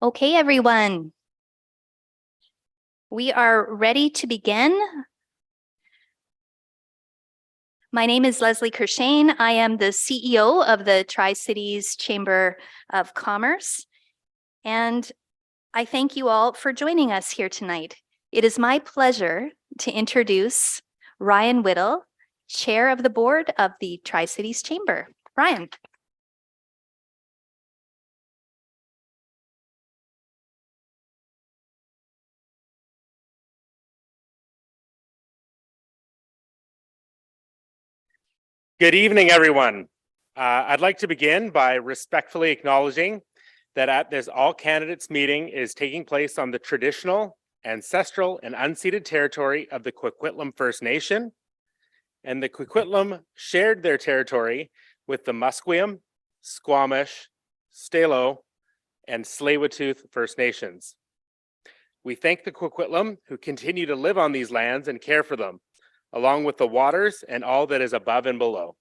Okay, everyone. We are ready to begin. My name is Leslie Kershane. I am the CEO of the Tri-Cities Chamber of Commerce, and I thank you all for joining us here tonight. It is my pleasure to introduce Ryan Whittle, Chair of the Board of the Tri-Cities Chamber. Ryan. Good evening, everyone. I'd like to begin by respectfully acknowledging that at this all candidates meeting is taking place on the traditional, ancestral, and unceded territory of the Coquitlam First Nation, and the Coquitlam shared their territory with the Musqueam, Squamish, Stalo, and Tsleil-Waututh First Nations. We thank the Coquitlam who continue to live on these lands and care for them, along with the waters and all that is above and below.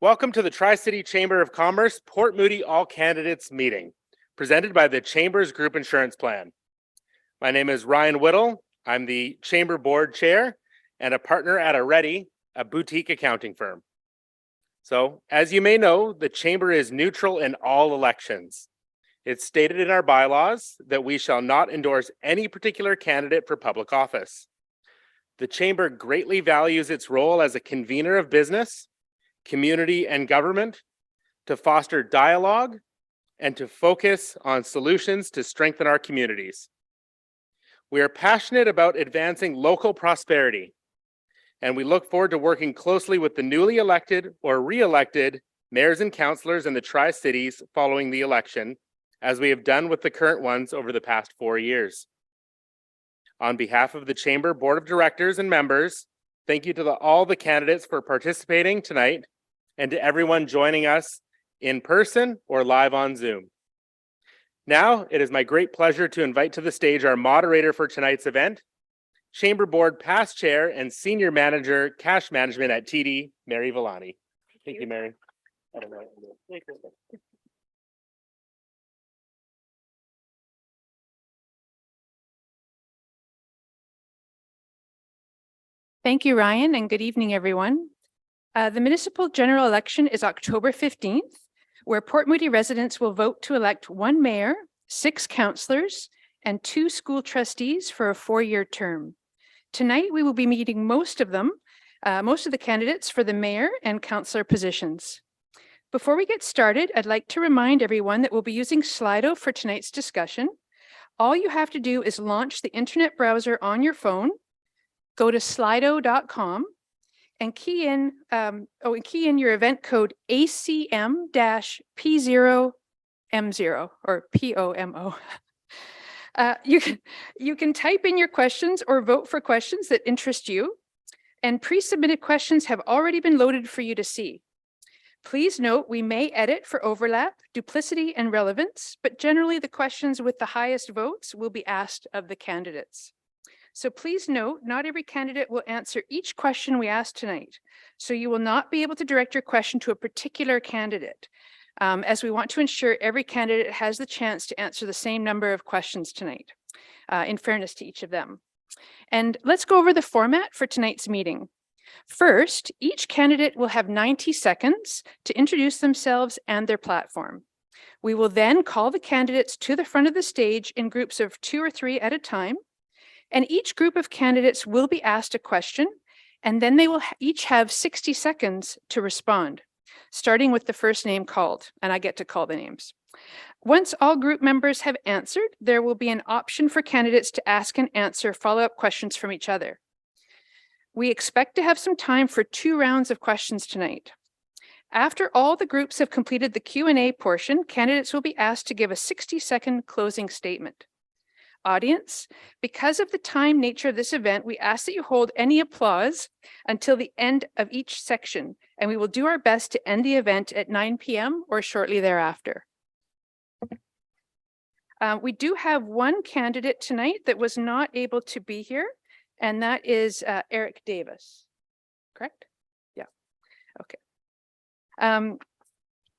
Welcome to the Tri-City Chamber of Commerce Port Moody All Candidates meeting, presented by the Chamber's Group Insurance Plan. My name is Ryan Whittle. I'm the Chamber Board Chair and a partner at Already, a boutique accounting firm. So, as you may know, the Chamber is neutral in all elections. It's stated in our bylaws that we shall not endorse any particular candidate for public office. The Chamber greatly values its role as a convener of business, community, and government to foster dialogue and to focus on solutions to strengthen our communities. We are passionate about advancing local prosperity, and we look forward to working closely with the newly elected or re-elected mayors and councillors in the Tri-Cities following the election, as we have done with the current ones over the past 4 years. On behalf of the Chamber Board of Directors and members, thank you to all the candidates for participating tonight and to everyone joining us in person or live on Zoom. Now, it is my great pleasure to invite to the stage our moderator for tonight's event, Chamber Board Past Chair and Senior Manager, Cash Management at TD, Mary Villani. Thank you, Mary. Thank you, Ryan, and good evening, everyone. The municipal general election is October 15th, where Port Moody residents will vote to elect 1 mayor, 6 councillors, and 2 school trustees for a 4-year term. Tonight, we will be meeting most of the candidates for the mayor and councillor positions. Before we get started, I'd like to remind everyone that we'll be using Slido for tonight's discussion. All you have to do is launch the internet browser on your phone, go to slido.com and key in your event code ACM-P0M0 or POMO. You can type in your questions or vote for questions that interest you, and pre-submitted questions have already been loaded for you to see. Please note we may edit for overlap, duplicity, and relevance, but generally the questions with the highest votes will be asked of the candidates. So please note, not every candidate will answer each question we ask tonight. So you will not be able to direct your question to a particular candidate, as we want to ensure every candidate has the chance to answer the same number of questions tonight, in fairness to each of them. And let's go over the format for tonight's meeting. First, each candidate will have 90 seconds to introduce themselves and their platform. We will then call the candidates to the front of the stage in groups of 2 or 3 at a time. And each group of candidates will be asked a question, and then they will each have 60 seconds to respond, starting with the first name called, and I get to call the names. Once all group members have answered, there will be an option for candidates to ask and answer follow-up questions from each other. We expect to have some time for 2 rounds of questions tonight. After all the groups have completed the Q&A portion, candidates will be asked to give a 60-second closing statement. Audience, because of the time nature of this event, we ask that you hold any applause until the end of each section, and we will do our best to end the event at 9 p.m. or shortly thereafter. We do have 1 candidate tonight that was not able to be here, and that is Eric Davis, correct? Yeah, okay.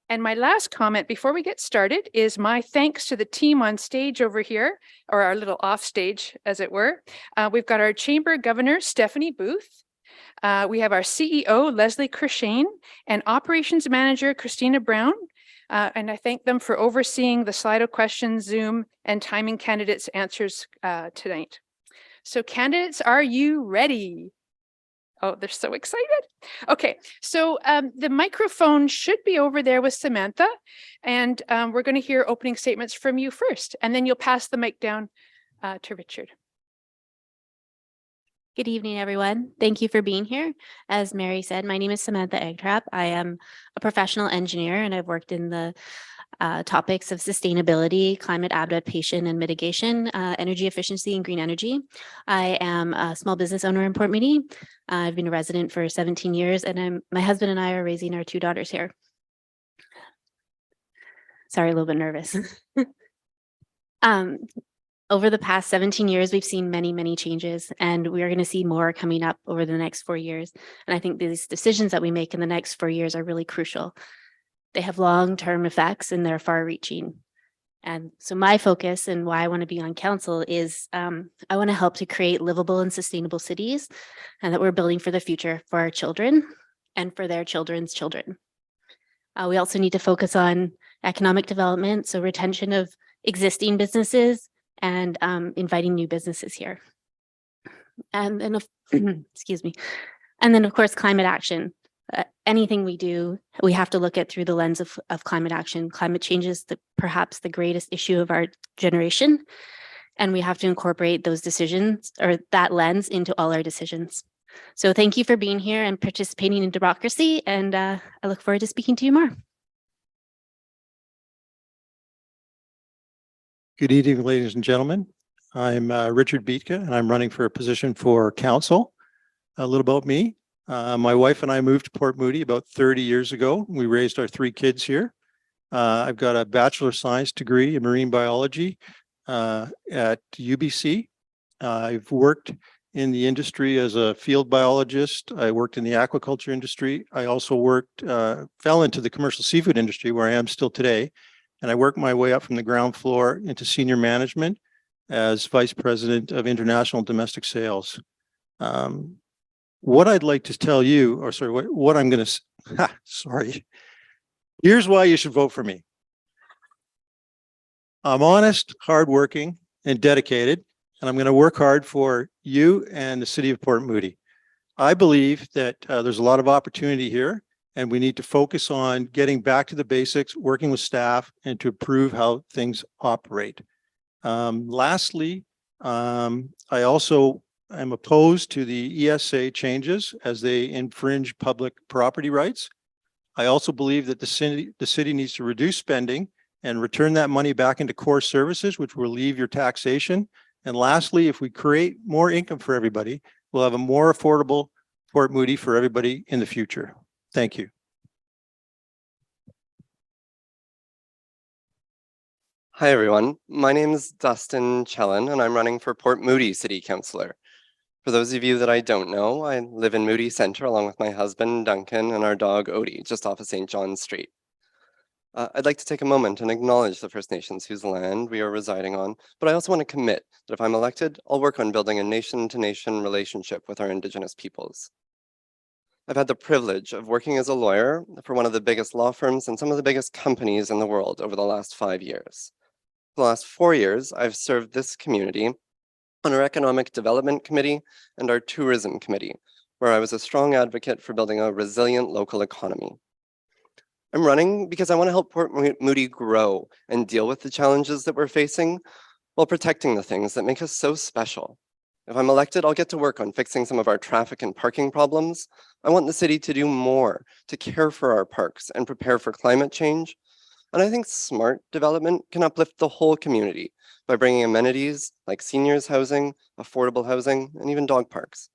And my last comment before we get started is my thanks to the team on stage over here, or our little off stage, as it were. We've got our Chamber Governor, Stephanie Booth. We have our CEO, Leslie Kershane, and Operations Manager, Christina Brown. And I thank them for overseeing the Slido questions, Zoom, and timing candidates' answers tonight. So candidates, are you ready? Oh, they're so excited. Okay, so the microphone should be over there with Samantha, and we're going to hear opening statements from you first, and then you'll pass the mic down to Richard. Good evening, everyone. Thank you for being here. As Mary said, my name is Samantha Eggtrap. I am a professional engineer, and I've worked in the topics of sustainability, climate adaptation and mitigation, energy efficiency, and green energy. I am a small business owner in Port Moody. I've been a resident for 17 years, and my husband and I are raising our 2 daughters here. Sorry, a little bit nervous. Over the past 17 years, we've seen many, many changes, and we are going to see more coming up over the next 4 years. And I think these decisions that we make in the next 4 years are really crucial. They have long-term effects and they're far-reaching. And so my focus and why I want to be on council is I want to help to create livable and sustainable cities, and that we're building for the future for our children and for their children's children. We also need to focus on economic development, so retention of existing businesses and inviting new businesses here. And then, excuse me. And then, of course, climate action. Anything we do, we have to look at through the lens of climate action. Climate change is perhaps the greatest issue of our generation, and we have to incorporate those decisions or that lens into all our decisions. So thank you for being here and participating in democracy, and I look forward to speaking to you more. Good evening, ladies and gentlemen. I'm Richard Bietka, and I'm running for a position for council. A little about me. My wife and I moved to Port Moody about 30 years ago. We raised our 3 kids here. I've got a Bachelor of Science degree in marine biology at UBC. I've worked in the industry as a field biologist. I worked in the aquaculture industry. I also fell into the commercial seafood industry, where I am still today. And I worked my way up from the ground floor into senior management as Vice President of International Domestic Sales. What I'd like to tell you, or sorry, what I'm going to, sorry. Here's why you should vote for me. I'm honest, hardworking, and dedicated, and I'm going to work hard for you and the city of Port Moody. I believe that there's a lot of opportunity here, and we need to focus on getting back to the basics, working with staff, and to improve how things operate. Lastly, I also am opposed to the ESA changes as they infringe public property rights. I also believe that the city needs to reduce spending and return that money back into core services, which will relieve your taxation. And lastly, if we create more income for everybody, we'll have a more affordable Port Moody for everybody in the future. Thank you. Hi, everyone. My name is Dustin Chellin, and I'm running for Port Moody City Councillor. For those of you that I don't know, I live in Moody Centre along with my husband, Duncan, and our dog, Odie, just off of St. John's Street. I'd like to take a moment and acknowledge the First Nations whose land we are residing on, but I also want to commit that if I'm elected, I'll work on building a nation-to-nation relationship with our Indigenous peoples. I've had the privilege of working as a lawyer for one of the biggest law firms and some of the biggest companies in the world over the last 5 years. For the last 4 years, I've served this community on our Economic Development Committee and our Tourism Committee, where I was a strong advocate for building a resilient local economy. I'm running because I want to help Port Moody grow and deal with the challenges that we're facing while protecting the things that make us so special. If I'm elected, I'll get to work on fixing some of our traffic and parking problems. I want the city to do more to care for our parks and prepare for climate change. And I think smart development can uplift the whole community by bringing amenities like seniors housing, affordable housing, and even dog parks.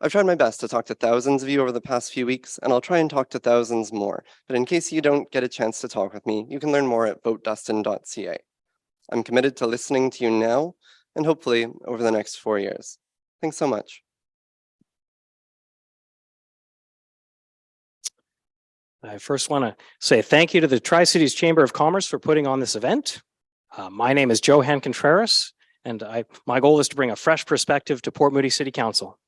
I've tried my best to talk to thousands of you over the past few weeks, and I'll try and talk to thousands more. But in case you don't get a chance to talk with me, you can learn more at votedustin.ca. I'm committed to listening to you now and hopefully over the next 4 years. Thanks so much. I first want to say thank you to the Tri-Cities Chamber of Commerce for putting on this event. My name is Johan Contreras, and my goal is to bring a fresh perspective to Port Moody City Council.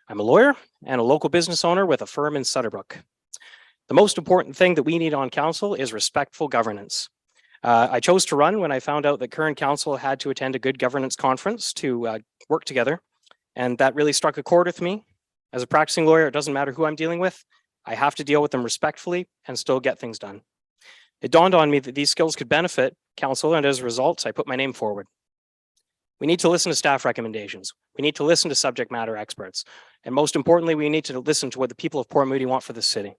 I'm a lawyer and a local business owner with a firm in Sutterbrook. The most important thing that we need on council is respectful governance. I chose to run when I found out that current council had to attend a good governance conference to work together, and that really struck a chord with me. As a practicing lawyer, it doesn't matter who I'm dealing with. I have to deal with them respectfully and still get things done. It dawned on me that these skills could benefit council, and as a result, I put my name forward. We need to listen to staff recommendations. We need to listen to subject matter experts. And most importantly, we need to listen to what the people of Port Moody want for this city.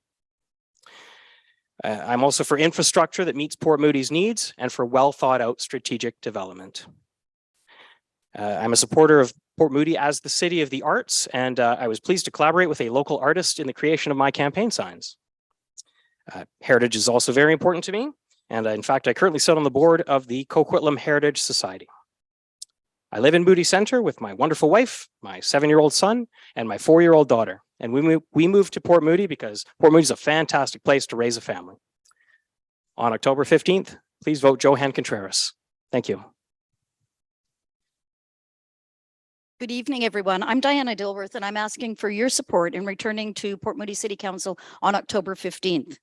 I'm also for infrastructure that meets Port Moody's needs and for well thought out strategic development. I'm a supporter of Port Moody as the city of the arts, and I was pleased to collaborate with a local artist in the creation of my campaign signs. Heritage is also very important to me, and in fact, I currently sit on the board of the Coquitlam Heritage Society. I live in Moody Centre with my wonderful wife, my 7-year-old son, and my 4-year-old daughter. And we moved to Port Moody because Port Moody is a fantastic place to raise a family. On October 15th, please vote Johan Contreras. Thank you. Good evening, everyone. I'm Diana Dilworth, and I'm asking for your support in returning to Port Moody City Council on October 15th.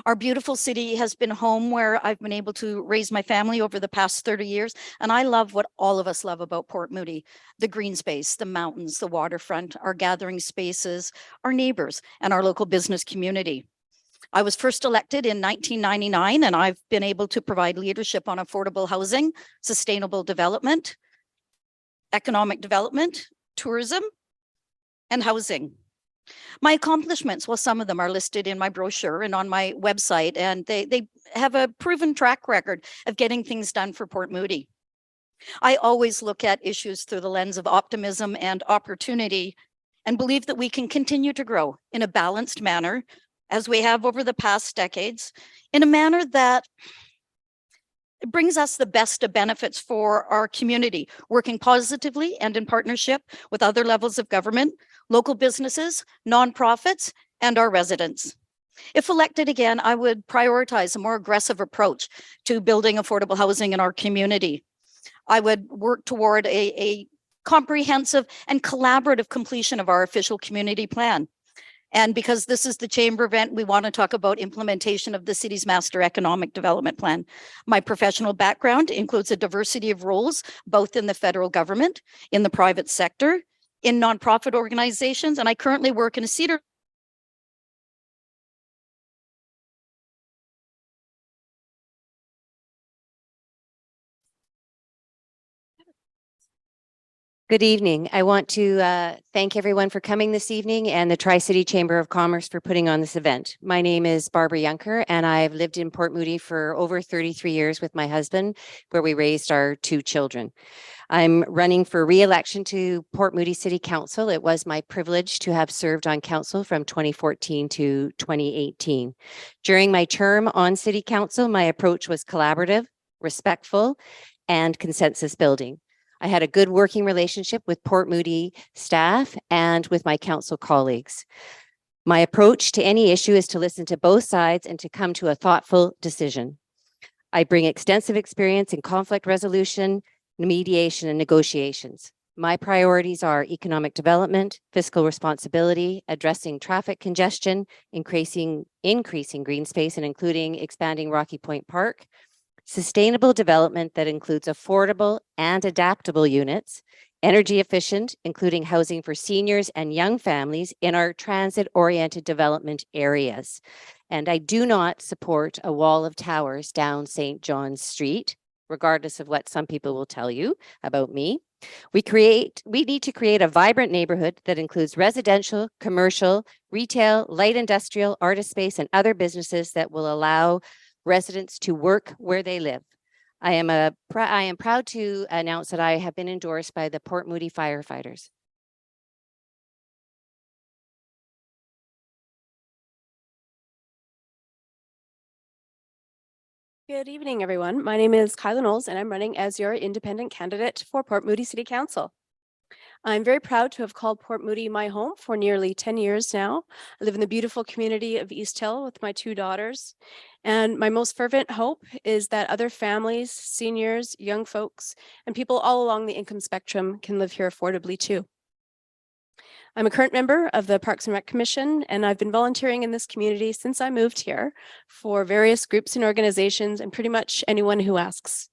Our beautiful city has been home where I've been able to raise my family over the past 30 years, and I love what all of us love about Port Moody: the green space, the mountains, the waterfront, our gathering spaces, our neighbors, and our local business community. I was first elected in 1999, and I've been able to provide leadership on affordable housing, sustainable development, economic development, tourism, and housing. My accomplishments, well, some of them are listed in my brochure and on my website, and they have a proven track record of getting things done for Port Moody. I always look at issues through the lens of optimism and opportunity, and believe that we can continue to grow in a balanced manner, as we have over the past decades, in a manner that it brings us the best of benefits for our community, working positively and in partnership with other levels of government, local businesses, nonprofits, and our residents. If elected again, I would prioritize a more aggressive approach to building affordable housing in our community. I would work toward a comprehensive and collaborative completion of our official community plan. And because this is the chamber event, we want to talk about implementation of the city's master economic development plan. My professional background includes a diversity of roles, both in the federal government, in the private sector, in nonprofit organizations, and I currently work in a Cedar Good evening. I want to thank everyone for coming this evening and the Tri-City Chamber of Commerce for putting on this event. My name is Barbara Junker, and I've lived in Port Moody for over 33 years with my husband, where we raised our 2 children. I'm running for re-election to Port Moody City Council. It was my privilege to have served on council from 2014 to 2018. During my term on City Council, my approach was collaborative, respectful, and consensus building. I had a good working relationship with Port Moody staff and with my council colleagues. My approach to any issue is to listen to both sides and to come to a thoughtful decision. I bring extensive experience in conflict resolution, mediation, and negotiations. My priorities are economic development, fiscal responsibility, addressing traffic congestion, increasing green space, and including expanding Rocky Point Park, sustainable development that includes affordable and adaptable units, energy efficient, including housing for seniors and young families in our transit-oriented development areas. And I do not support a wall of towers down St. John's Street, regardless of what some people will tell you about me. We need to create a vibrant neighborhood that includes residential, commercial, retail, light industrial, artist space, and other businesses that will allow residents to work where they live. I am proud to announce that I have been endorsed by the Port Moody firefighters. Good evening, everyone. My name is Kyla Knowles, and I'm running as your independent candidate for Port Moody City Council. I'm very proud to have called Port Moody my home for nearly 10 years now. I live in the beautiful community of East Hill with my 2 daughters. And my most fervent hope is that other families, seniors, young folks, and people all along the income spectrum can live here affordably too. I'm a current member of the Parks and Rec Commission, and I've been volunteering in this community since I moved here for various groups and organizations and pretty much anyone who asks.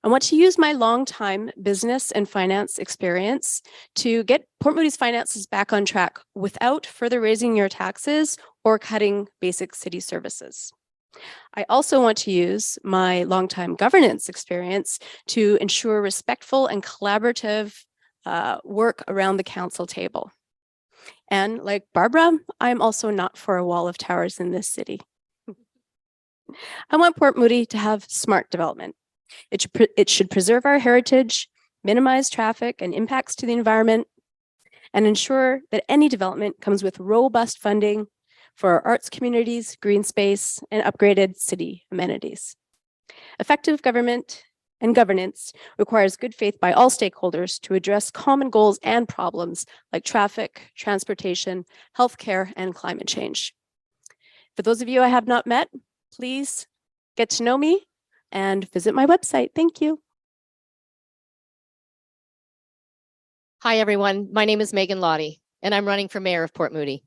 I want to use my longtime business and finance experience to get Port Moody's finances back on track without further raising your taxes or cutting basic city services. I also want to use my longtime governance experience to ensure respectful and collaborative work around the council table. And like Barbara, I'm also not for a wall of towers in this city. I want Port Moody to have smart development. It should preserve our heritage, minimize traffic and impacts to the environment, and ensure that any development comes with robust funding for our arts communities, green space, and upgraded city amenities. Effective government and governance requires good faith by all stakeholders to address common goals and problems like traffic, transportation, healthcare, and climate change. For those of you I have not met, please get to know me and visit my website. Thank you. Hi, everyone. My name is Megan Lottie, and I'm running for mayor of Port Moody.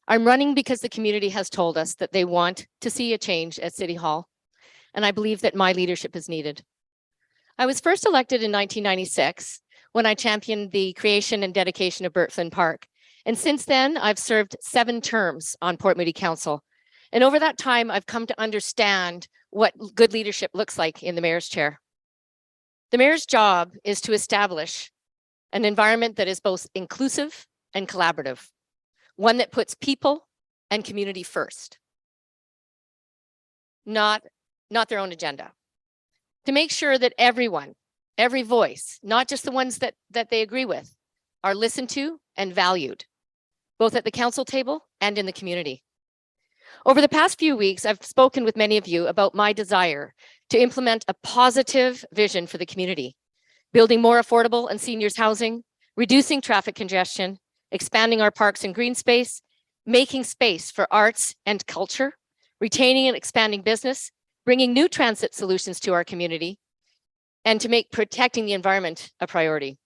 I'm running because the community has told us that they want to see a change at City Hall, and I believe that my leadership is needed. I was first elected in 1996 when I championed the creation and dedication of Burt Flynn Park. And since then, I've served 7 terms on Port Moody Council. And over that time, I've come to understand what good leadership looks like in the mayor's chair. The mayor's job is to establish an environment that is both inclusive and collaborative, one that puts people and community first, not their own agenda. To make sure that everyone, every voice, not just the ones that they agree with, are listened to and valued, both at the council table and in the community. Over the past few weeks, I've spoken with many of you about my desire to implement a positive vision for the community, building more affordable and seniors housing, reducing traffic congestion, expanding our parks and green space, making space for arts and culture, retaining and expanding business, bringing new transit solutions to our community, and to make protecting the environment a priority.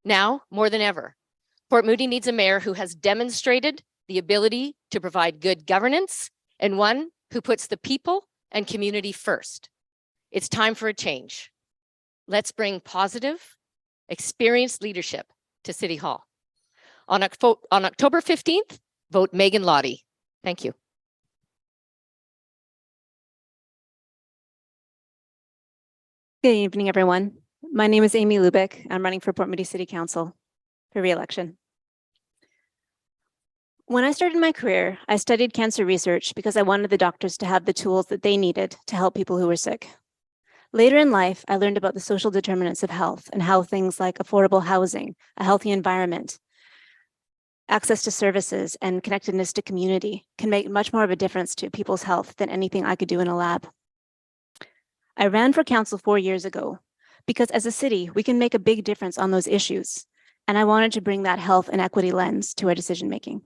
Now, more than ever, Port Moody needs a mayor who has demonstrated the ability to provide good governance and one who puts the people and community first. It's time for a change. Let's bring positive, experienced leadership to City Hall. On October 15th, vote Megan Lottie. Thank you. Good evening, everyone. My name is Amy Lubick. I'm running for Port Moody City Council for re-election. When I started my career, I studied cancer research because I wanted the doctors to have the tools that they needed to help people who were sick. Later in life, I learned about the social determinants of health and how things like affordable housing, a healthy environment, access to services, and connectedness to community can make much more of a difference to people's health than anything I could do in a lab. I ran for council 4 years ago because as a city, we can make a big difference on those issues, and I wanted to bring that health and equity lens to our decision-making.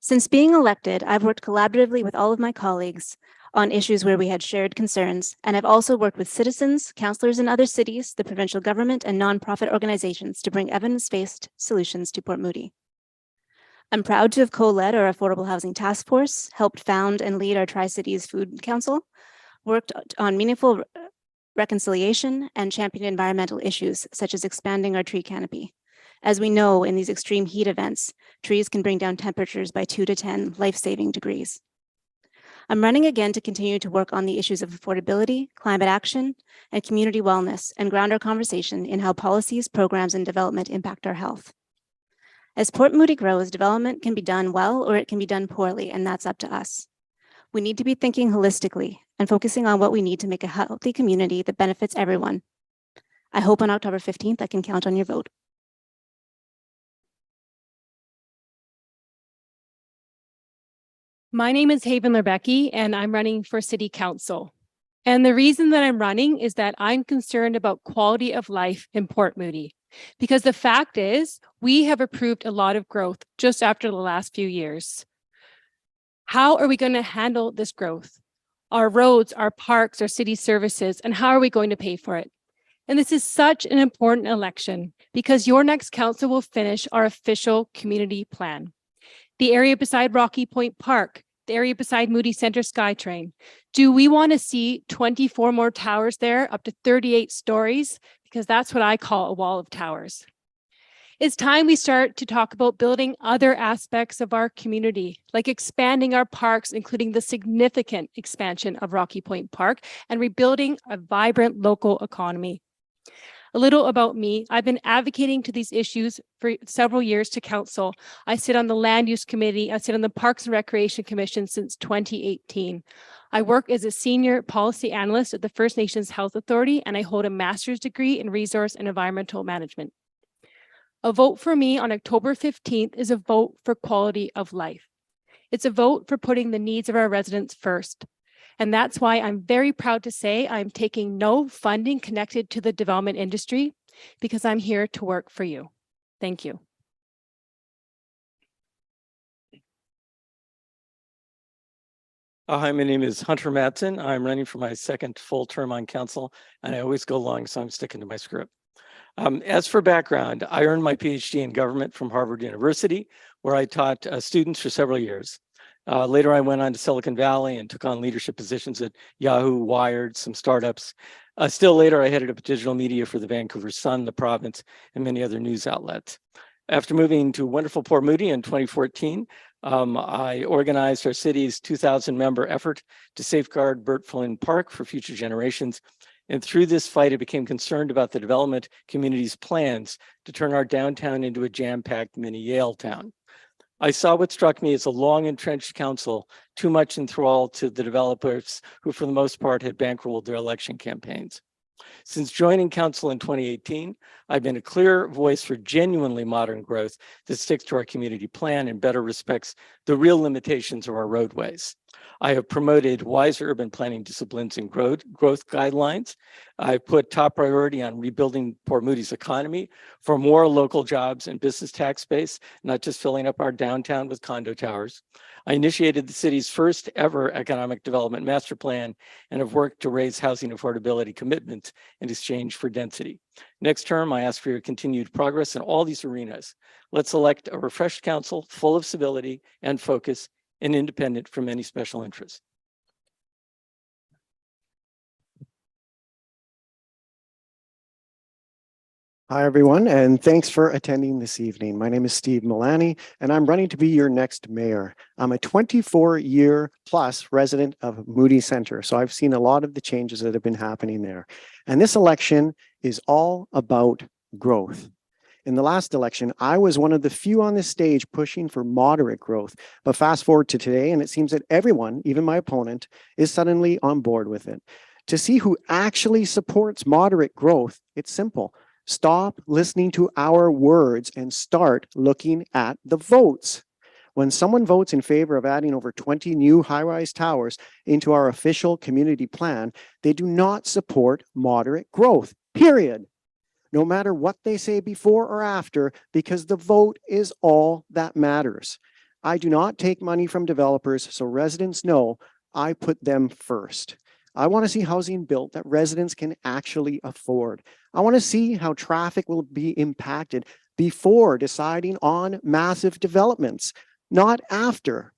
Since being elected, I've worked collaboratively with all of my colleagues on issues where we had shared concerns, and I've also worked with citizens, councillors in other cities, the provincial government, and nonprofit organizations to bring evidence-based solutions to Port Moody. I'm proud to have co-led our Affordable Housing Task Force, helped found and lead our Tri-Cities Food Council, worked on meaningful reconciliation, and championed environmental issues, such as expanding our tree canopy. As we know, in these extreme heat events, trees can bring down temperatures by 2 to 10 life-saving degrees. I'm running again to continue to work on the issues of affordability, climate action, and community wellness, and ground our conversation in how policies, programs, and development impact our health. As Port Moody grows, development can be done well or it can be done poorly, and that's up to us. We need to be thinking holistically and focusing on what we need to make a healthy community that benefits everyone. I hope on October 15th I can count on your vote. My name is Haven Lerbecki, and I'm running for City Council. And the reason that I'm running is that I'm concerned about quality of life in Port Moody. Because the fact is, we have approved a lot of growth just after the last few years. How are we going to handle this growth? Our roads, our parks, our city services, and how are we going to pay for it? And this is such an important election because your next council will finish our official community plan. The area beside Rocky Point Park, the area beside Moody Center SkyTrain. Do we want to see 24 more towers there, up to 38 stories? Because that's what I call a wall of towers. It's time we start to talk about building other aspects of our community, like expanding our parks, including the significant expansion of Rocky Point Park, and rebuilding a vibrant local economy. A little about me. I've been advocating to these issues for several years to council. I sit on the Land Use Committee. I sit on the Parks and Recreation Commission since 2018. I work as a senior policy analyst at the First Nations Health Authority, and I hold a master's degree in resource and environmental management. A vote for me on October 15th is a vote for quality of life. It's a vote for putting the needs of our residents first. And that's why I'm very proud to say I'm taking no funding connected to the development industry because I'm here to work for you. Thank you. Hi, my name is Hunter Madsen. I'm running for my second full term on council, and I always go long, so I'm sticking to my script. As for background, I earned my PhD in government from Harvard University, where I taught students for several years. Later, I went on to Silicon Valley and took on leadership positions at Yahoo, Wired, some startups. Still later, I headed up digital media for the Vancouver Sun, the province, and many other news outlets. After moving to wonderful Port Moody in 2014, I organized our city's 2,000 member effort to safeguard Burt Flynn Park for future generations. And through this fight, I became concerned about the development community's plans to turn our downtown into a jam-packed mini Yale town. I saw what struck me as a long entrenched council, too much enthralled to the developers who for the most part had bankrolled their election campaigns. Since joining council in 2018, I've been a clear voice for genuinely modern growth that sticks to our community plan and better respects the real limitations of our roadways. I have promoted wiser urban planning disciplines and growth guidelines. I put top priority on rebuilding Port Moody's economy for more local jobs and business tax base, not just filling up our downtown with condo towers. I initiated the city's first ever economic development master plan and have worked to raise housing affordability commitments in exchange for density. Next term, I ask for your continued progress in all these arenas. Let's elect a refreshed council full of civility and focus and independent from any special interests. Hi, everyone, and thanks for attending this evening. My name is Steve Milani, and I'm running to be your next mayor. I'm a 24-year plus resident of Moody Center, so I've seen a lot of the changes that have been happening there. And this election is all about growth. In the last election, I was one of the few on this stage pushing for moderate growth. But fast forward to today, and it seems that everyone, even my opponent, is suddenly on board with it. To see who actually supports moderate growth, it's simple. Stop listening to our words and start looking at the votes. When someone votes in favor of adding over 20 new high-rise towers into our official community plan, they do not support moderate growth, period. No matter what they say before or after, because the vote is all that matters. I do not take money from developers, so residents know I put them first. I want to see housing built that residents can actually afford. I want to see how traffic will be impacted before deciding on massive developments, not after.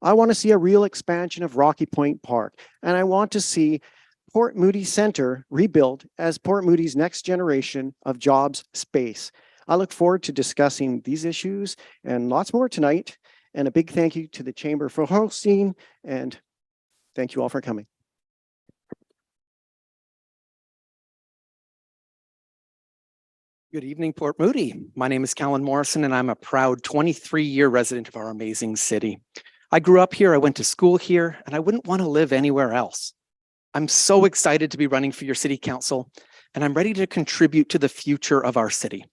I want to see a real expansion of Rocky Point Park, and I want to see Port Moody Center rebuilt as Port Moody's next generation of jobs space. I look forward to discussing these issues and lots more tonight. And a big thank you to the Chamber for hosting, and thank you all for coming. Good evening, Port Moody. My name is Callan Morrison, and I'm a proud 23-year resident of our amazing city. I grew up here, I went to school here, and I wouldn't want to live anywhere else. I'm so excited to be running for your city council, and I'm ready to contribute to the future of our city.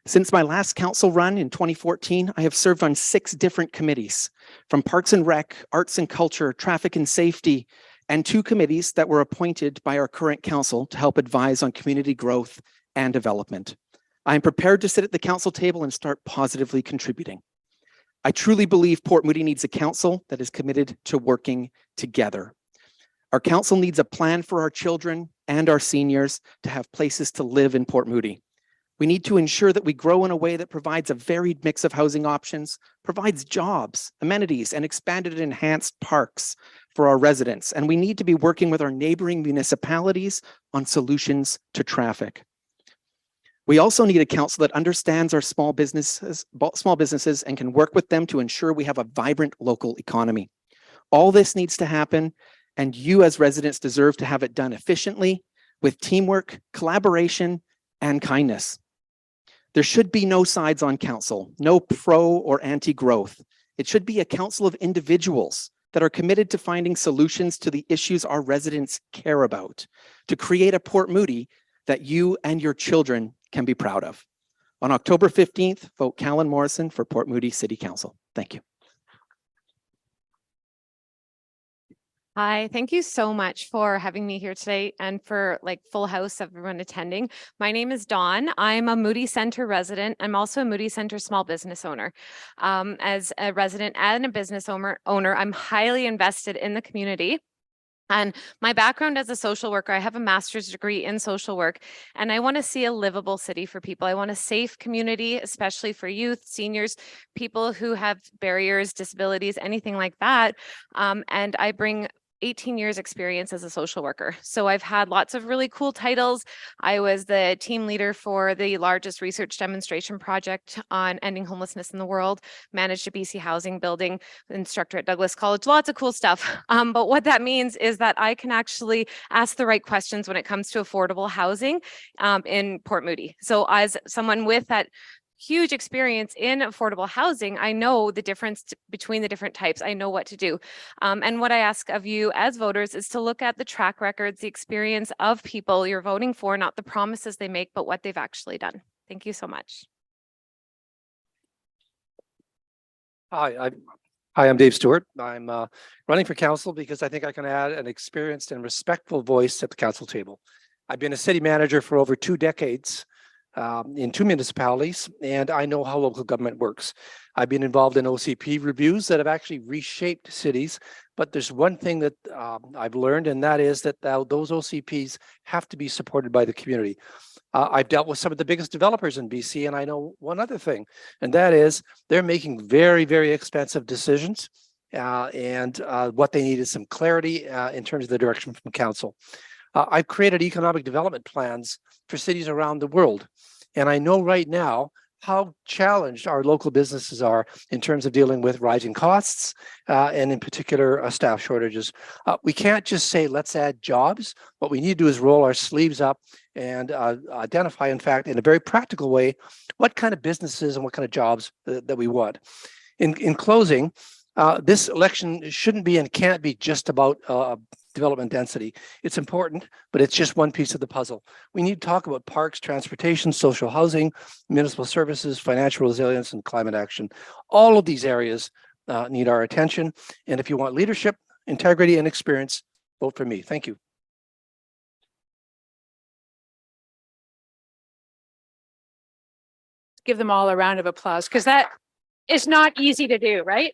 Since my last council run in 2014, I have served on 6 different committees, from Parks and Rec, Arts and Culture, Traffic and Safety, and 2 committees that were appointed by our current council to help advise on community growth and development. I am prepared to sit at the council table and start positively contributing. I truly believe Port Moody needs a council that is committed to working together. Our council needs a plan for our children and our seniors to have places to live in Port Moody. We need to ensure that we grow in a way that provides a varied mix of housing options, provides jobs, amenities, and expanded and enhanced parks for our residents. And we need to be working with our neighboring municipalities on solutions to traffic. We also need a council that understands our small businesses and can work with them to ensure we have a vibrant local economy. All this needs to happen, and you as residents deserve to have it done efficiently with teamwork, collaboration, and kindness. There should be no sides on council, no pro or anti-growth. It should be a council of individuals that are committed to finding solutions to the issues our residents care about, to create a Port Moody that you and your children can be proud of. On October 15th, vote Callan Morrison for Port Moody City Council. Thank you. Hi, thank you so much for having me here today and for full house of everyone attending. My name is Dawn. I'm a Moody Center resident. I'm also a Moody Center small business owner. As a resident and a business owner, I'm highly invested in the community. And my background as a social worker, I have a master's degree in social work, and I want to see a livable city for people. I want a safe community, especially for youth, seniors, people who have barriers, disabilities, anything like that. And I bring 18 years experience as a social worker. So I've had lots of really cool titles. I was the team leader for the largest research demonstration project on ending homelessness in the world, managed a BC housing building, instructor at Douglas College, lots of cool stuff. But what that means is that I can actually ask the right questions when it comes to affordable housing in Port Moody. So as someone with that huge experience in affordable housing, I know the difference between the different types. I know what to do. And what I ask of you as voters is to look at the track records, the experience of people you're voting for, not the promises they make, but what they've actually done. Thank you so much. Hi, I'm Dave Stewart. I'm running for council because I think I can add an experienced and respectful voice at the council table. I've been a city manager for over 2 decades. In 2 municipalities, and I know how local government works. I've been involved in OCP reviews that have actually reshaped cities, but there's one thing that I've learned, and that is that those OCPs have to be supported by the community. I've dealt with some of the biggest developers in BC, and I know one other thing, and that is they're making very, very expensive decisions, and what they need is some clarity in terms of the direction from council. I've created economic development plans for cities around the world. And I know right now how challenged our local businesses are in terms of dealing with rising costs and in particular staff shortages. We can't just say, let's add jobs. What we need to do is roll our sleeves up and identify, in fact, in a very practical way, what kind of businesses and what kind of jobs that we want. In closing, this election shouldn't be and can't be just about development density. It's important, but it's just one piece of the puzzle. We need to talk about parks, transportation, social housing, municipal services, financial resilience, and climate action. All of these areas need our attention. And if you want leadership, integrity, and experience, vote for me. Thank you. Give them all a round of applause, because that is not easy to do, right?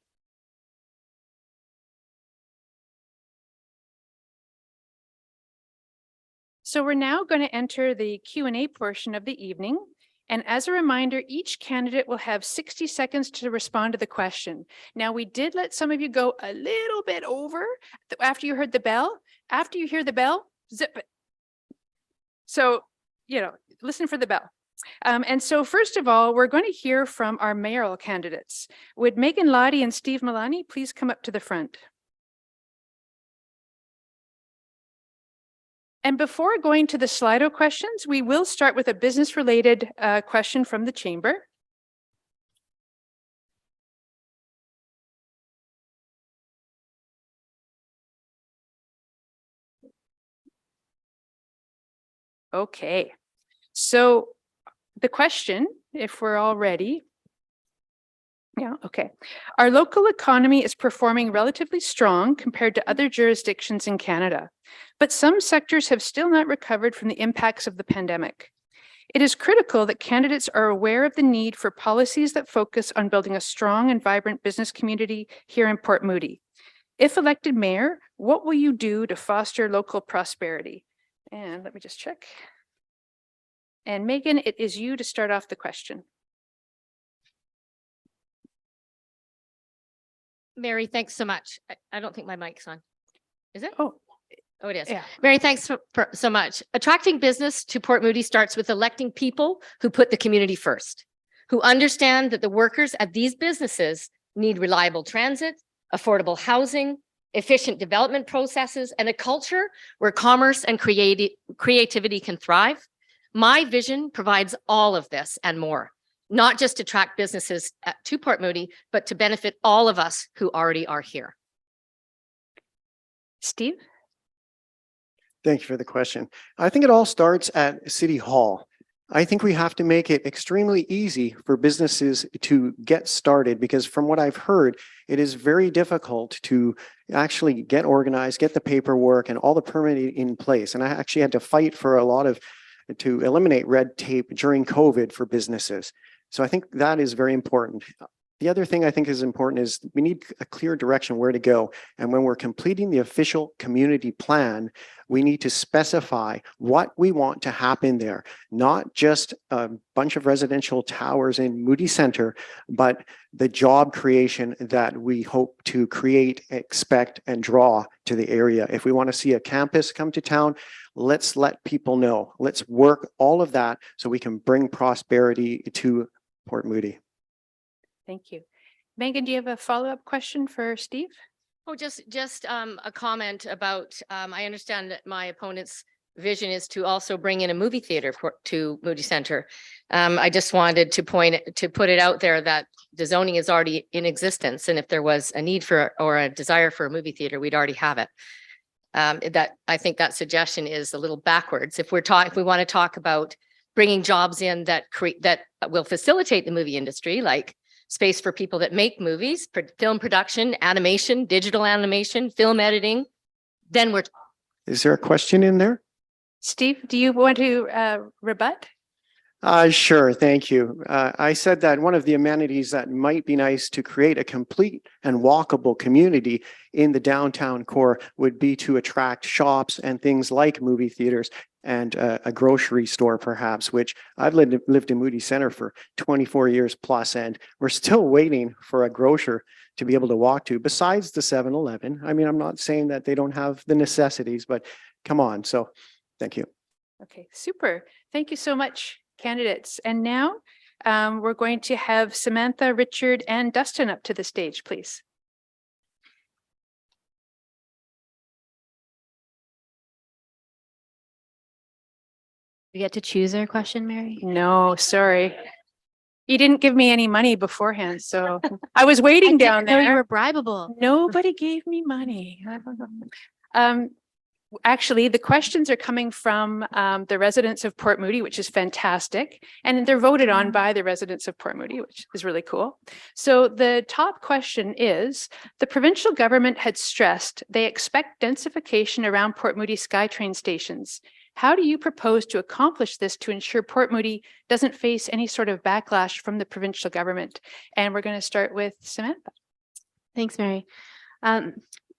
So we're now going to enter the Q&A portion of the evening. And as a reminder, each candidate will have 60 seconds to respond to the question. Now, we did let some of you go a little bit over after you heard the bell. After you hear the bell, zip it. So, listen for the bell. And so first of all, we're going to hear from our mayoral candidates. Would Megan Lottie and Steve Milani please come up to the front? And before going to the Slido questions, we will start with a business-related question from the chamber. Okay, so the question, if we're all ready. Yeah, okay. Our local economy is performing relatively strong compared to other jurisdictions in Canada, but some sectors have still not recovered from the impacts of the pandemic. It is critical that candidates are aware of the need for policies that focus on building a strong and vibrant business community here in Port Moody. If elected mayor, what will you do to foster local prosperity? And let me just check. And Megan, it is you to start off the question. Mary, thanks so much. I don't think my mic's on. Is it? Oh, Oh, it is. yeah. Mary, thanks so much. Attracting business to Port Moody starts with electing people who put the community first, who understand that the workers at these businesses need reliable transit, affordable housing, efficient development processes, and a culture where commerce and creativity can thrive. My vision provides all of this and more, not just to attract businesses to Port Moody, but to benefit all of us who already are here. Steve? Thank you for the question. I think it all starts at City Hall. I think we have to make it extremely easy for businesses to get started because from what I've heard, it is very difficult to actually get organized, get the paperwork and all the permitting in place. And I actually had to fight for a lot of to eliminate red tape during COVID for businesses. So I think that is very important. The other thing I think is important is we need a clear direction where to go. And when we're completing the official community plan, we need to specify what we want to happen there, not just a bunch of residential towers in Moody Center, but the job creation that we hope to create, expect, and draw to the area. If we want to see a campus come to town, let's let people know. Let's work all of that so we can bring prosperity to Port Moody. Thank you. Megan, do you have a follow-up question for Steve? Oh, just a comment about, I understand that my opponent's vision is to also bring in a movie theater to Moody Center. I just wanted to put it out there that the zoning is already in existence. And if there was a need for, or a desire for a movie theater, we'd already have it. I think that suggestion is a little backwards. If we want to talk about bringing jobs in that will facilitate the movie industry, like space for people that make movies, film production, animation, digital animation, film editing, then we're. Is there a question in there? Steve, do you want to rebut? Sure, thank you. I said that one of the amenities that might be nice to create a complete and walkable community in the downtown core would be to attract shops and things like movie theaters and a grocery store perhaps, which I've lived in Moody Center for 24 years plus, and we're still waiting for a grocer to be able to walk to besides the 7-Eleven. I mean, I'm not saying that they don't have the necessities, but come on. So thank you. Okay, super. Thank you so much, candidates. And now we're going to have Samantha, Richard, and Dustin up to the stage, please. We get to choose our question, Mary? No, sorry. You didn't give me any money beforehand, so I was waiting down there. You were bribable. Nobody gave me money. Actually, the questions are coming from the residents of Port Moody, which is fantastic. And they're voted on by the residents of Port Moody, which is really cool. So the top question is, the provincial government had stressed they expect densification around Port Moody SkyTrain stations. How do you propose to accomplish this to ensure Port Moody doesn't face any sort of backlash from the provincial government? And we're going to start with Samantha. Thanks, Mary.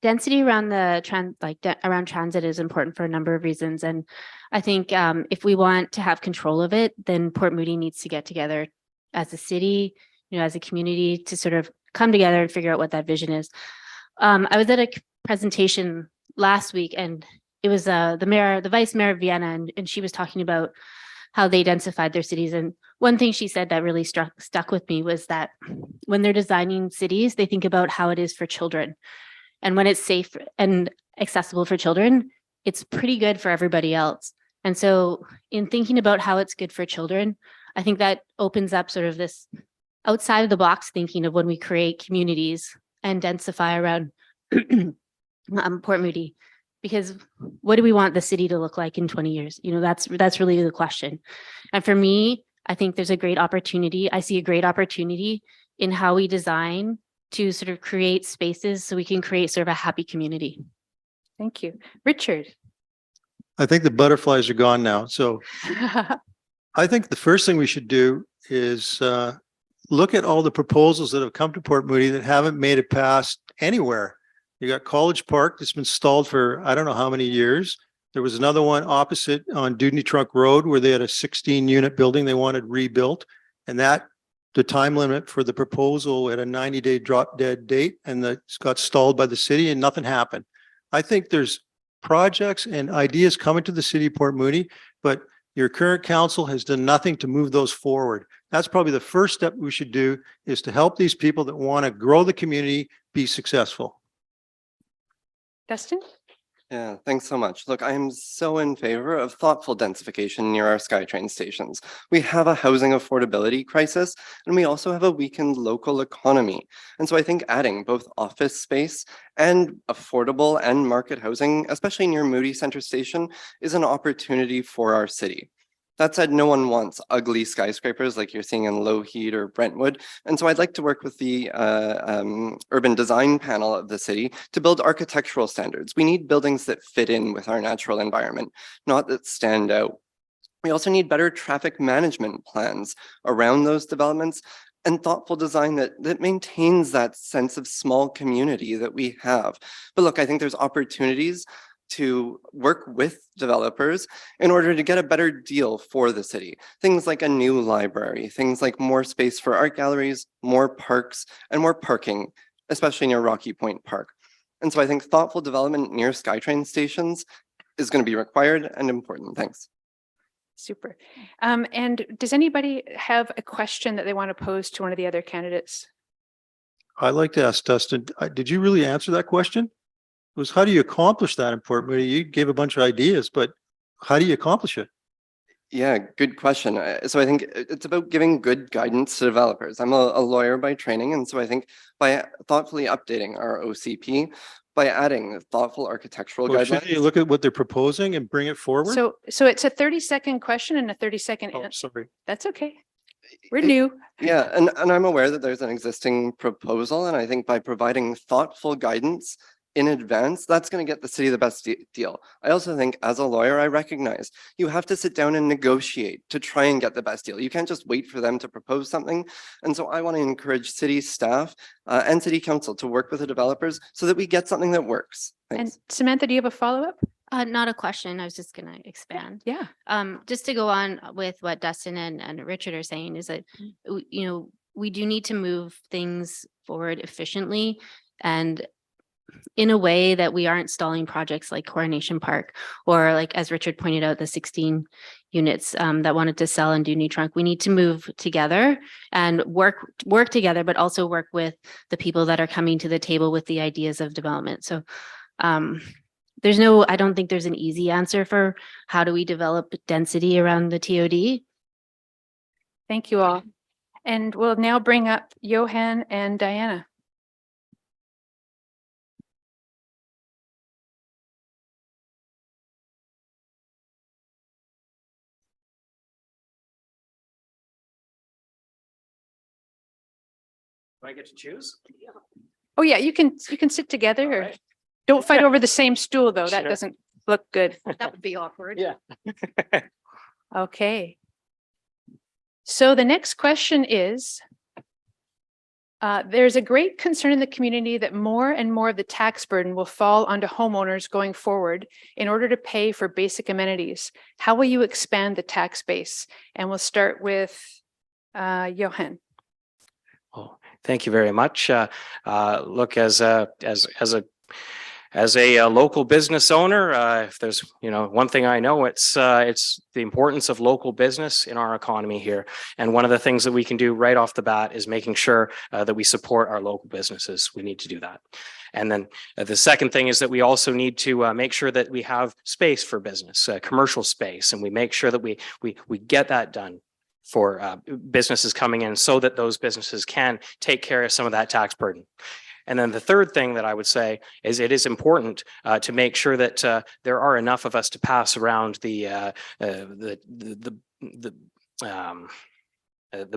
Density around around transit is important for a number of reasons. And I think if we want to have control of it, then Port Moody needs to get together as a city, as a community to sort of come together and figure out what that vision is. I was at a presentation last week and it was the vice mayor of Vienna, and she was talking about how they densified their cities. And one thing she said that really stuck with me was that when they're designing cities, they think about how it is for children. And when it's safe and accessible for children, it's pretty good for everybody else. And so in thinking about how it's good for children, I think that opens up sort of this outside of the box thinking of when we create communities and densify around Port Moody. Because what do we want the city to look like in 20 years? That's really the question. And for me, I think there's a great opportunity. I see a great opportunity in how we design to sort of create spaces so we can create sort of a happy community. Thank you. Richard. I think the butterflies are gone now. So I think the first thing we should do is look at all the proposals that have come to Port Moody that haven't made it past anywhere. You got College Park that's been stalled for I don't know how many years. There was another one opposite on Dudney Trunk Road where they had a 16-unit building they wanted rebuilt. And that the time limit for the proposal at a 90-day drop dead date, and that got stalled by the city and nothing happened. I think there's projects and ideas coming to the city of Port Moody, but your current council has done nothing to move those forward. That's probably the first step we should do, is to help these people that want to grow the community be successful. Dustin? Yeah, thanks so much. Look, I am so in favor of thoughtful densification near our SkyTrain stations. We have a housing affordability crisis, and we also have a weakened local economy. And so I think adding both office space and affordable and market housing, especially near Moody Centre Station, is an opportunity for our city. That said, no one wants ugly skyscrapers like you're seeing in Lougheed or Brentwood. And so I'd like to work with the urban design panel of the city to build architectural standards. We need buildings that fit in with our natural environment, not that stand out. We also need better traffic management plans around those developments and thoughtful design that maintains that sense of small community that we have. But look, I think there's opportunities to work with developers in order to get a better deal for the city. Things like a new library, things like more space for art galleries, more parks, and more parking, especially near Rocky Point Park. And so I think thoughtful development near SkyTrain stations is going to be required and important. Thanks. Super. And does anybody have a question that they want to pose to one of the other candidates? I'd like to ask Dustin, did you really answer that question? It was, how do you accomplish that in Port Moody? You gave a bunch of ideas, but how do you accomplish it? Yeah, good question. So I think it's about giving good guidance to developers. I'm a lawyer by training, and so I think by thoughtfully updating our OCP, by adding thoughtful architectural Well, guidelines. shouldn't you look at what they're proposing and bring it forward? So it's a 30-second question and a 30-second Oh, answer. sorry. That's okay. We're new. Yeah, and I'm aware that there's an existing proposal, and I think by providing thoughtful guidance in advance, that's going to get the city the best deal. I also think as a lawyer, I recognize you have to sit down and negotiate to try and get the best deal. You can't just wait for them to propose something. And so I want to encourage city staff and city council to work with the developers so that we get something that works. Thanks. And Samantha, do you have a follow-up? Not a question. I was just going to expand. Yeah. Just to go on with what Dustin and Richard are saying is that, we do need to move things forward efficiently and in a way that we aren't stalling projects like Coronation Park, or like, as Richard pointed out, the 16 units that wanted to sell in Dudney Trunk. We need to move together and work together, but also work with the people that are coming to the table with the ideas of development. So I don't think there's an easy answer for how do we develop density around the TOD. Thank you all. And we'll now bring up Johan and Diana. Do I get to choose? Oh yeah, you can sit together or don't fight over the same stool though. That Sure. doesn't look good. That would be awkward. Yeah. Okay. So the next question is, there's a great concern in the community that more and more of the tax burden will fall onto homeowners going forward in order to pay for basic amenities. How will you expand the tax base? And we'll start with Johan. Oh, thank you very much. Look, as a local business owner, if there's one thing I know, it's the importance of local business in our economy here. And one of the things that we can do right off the bat is making sure that we support our local businesses. We need to do that. And then the second thing is that we also need to make sure that we have space for business, commercial space, and we make sure that we get that done for businesses coming in so that those businesses can take care of some of that tax burden. And then the third thing that I would say is it is important to make sure that there are enough of us to pass around the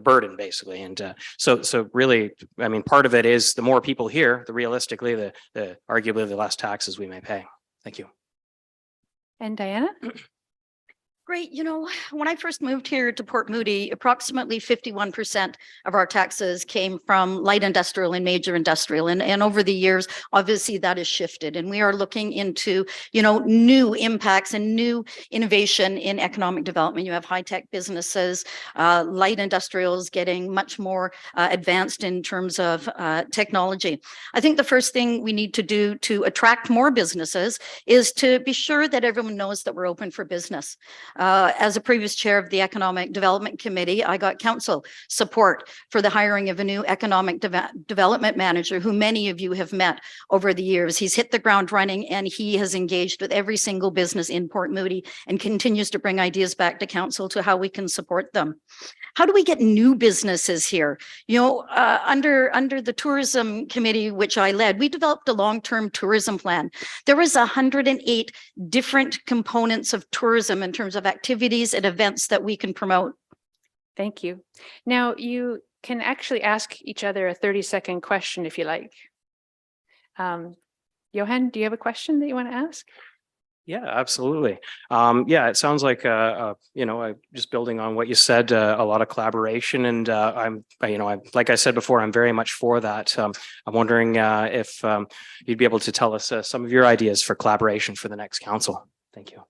burden, basically. And so really, I mean, part of it is the more people here, the realistically, the arguably the less taxes we may pay. Thank you. And Diana? Great. You know, when I first moved here to Port Moody, approximately 51% of our taxes came from light industrial and major industrial. And over the years, obviously that has shifted. And we are looking into, you know, new impacts and new innovation in economic development. You have high-tech businesses, light industrials getting much more advanced in terms of technology. I think the first thing we need to do to attract more businesses is to be sure that everyone knows that we're open for business. As a previous chair of the Economic Development Committee, I got council support for the hiring of a new economic development manager who many of you have met over the years. He's hit the ground running and he has engaged with every single business in Port Moody and continues to bring ideas back to council to how we can support them. How do we get new businesses here? You know, under the tourism committee, which I led, we developed a long-term tourism plan. There was 108 different components of tourism in terms of activities and events that we can promote. Thank you. Now you can actually ask each other a 30-second question if you like. Johan, do you have a question that you want to ask? Yeah, absolutely. Yeah, it sounds like, you know, just building on what you said, a lot of collaboration, and like I said before, I'm very much for that. I'm wondering if you'd be able to tell us some of your ideas for collaboration for the next council. Thank you.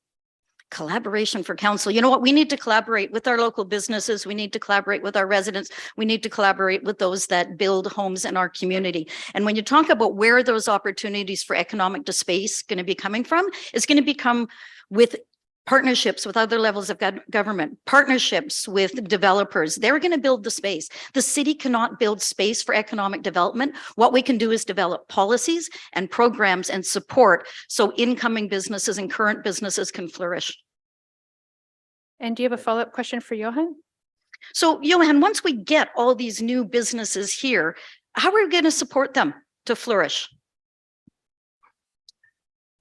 Collaboration for council. You know what? We need to collaborate with our local businesses. We need to collaborate with our residents. We need to collaborate with those that build homes in our community. And when you talk about where those opportunities for economic space going to be coming from, it's going to become with partnerships with other levels of government, partnerships with developers. They're going to build the space. The city cannot build space for economic development. What we can do is develop policies and programs and support so incoming businesses and current businesses can flourish. And do you have a follow-up question for Johan? So Johan, once we get all these new businesses here, how are we going to support them to flourish?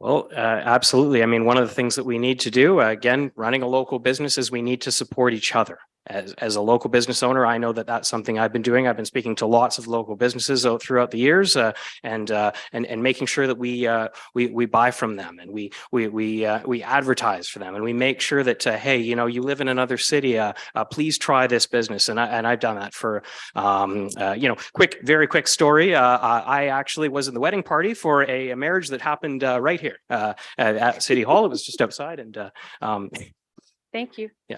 Well, absolutely. I mean, one of the things that we need to do, again, running a local business, is we need to support each other. As a local business owner, I know that that's something I've been doing. I've been speaking to lots of local businesses throughout the years, and making sure that we buy from them, and we advertise for them, and we make sure that hey, you know, you live in another city, please try this business. And I've done that for you know, very quick story. I actually was in the wedding party for a marriage that happened right here at City Hall. It was just outside, and thank you. Yeah.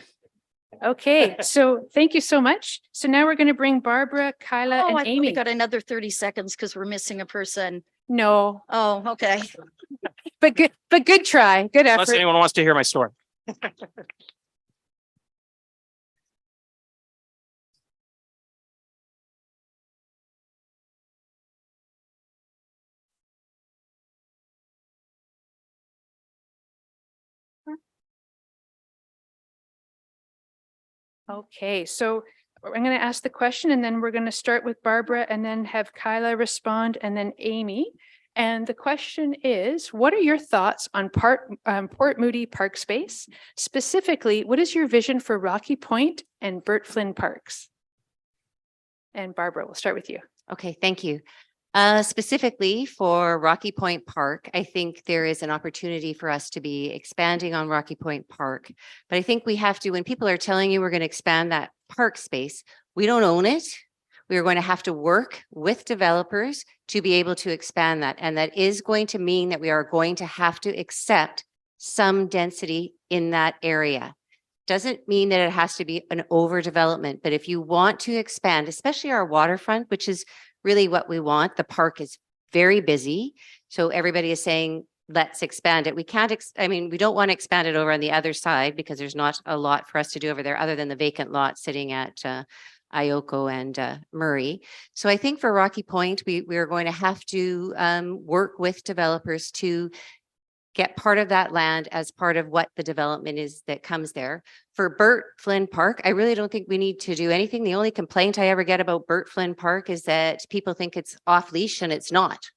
Okay, so thank you so much. So now we're going to bring Barbara, Kyla, and I Amy. We got another 30 seconds because we're missing a person. No. Oh, okay. But good try. Good effort. Unless anyone wants to hear my story. Okay, so I'm going to ask the question and then we're going to start with Barbara and then have Kyla respond and then Amy. And the question is, what are your thoughts on Port Moody Park Space? Specifically, what is your vision for Rocky Point and Burt Flynn Parks? And Barbara, we'll start with you. Okay, thank you. Specifically for Rocky Point Park, I think there is an opportunity for us to be expanding on Rocky Point Park. But I think we have to, when people are telling you we're going to expand that park space, we don't own it. We are going to have to work with developers to be able to expand that. And that is going to mean that we are going to have to accept some density in that area. Doesn't mean that it has to be an overdevelopment, but if you want to expand, especially our waterfront, which is really what we want. The park is very busy. So everybody is saying, let's expand it. We can't, we don't want to expand it over on the other side because there's not a lot for us to do over there other than the vacant lot sitting at Ioko and Murray. So I think for Rocky Point, we are going to have to work with developers to get part of that land as part of what the development is that comes there. For Burt Flynn Park, I really don't think we need to do anything. The only complaint I ever get about Burt Flynn Park is that people think it's off leash and it's not.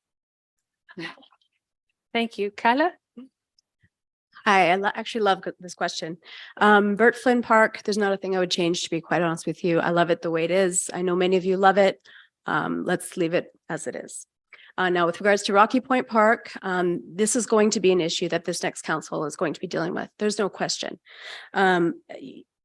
Thank you. Kyla? Hi, I actually love this question. Burt Flynn Park, there's not a thing I would change, to be quite honest with you. I love it the way it is. I know many of you love it. Let's leave it as it is. Now, with regards to Rocky Point Park, this is going to be an issue that this next council is going to be dealing with. There's no question.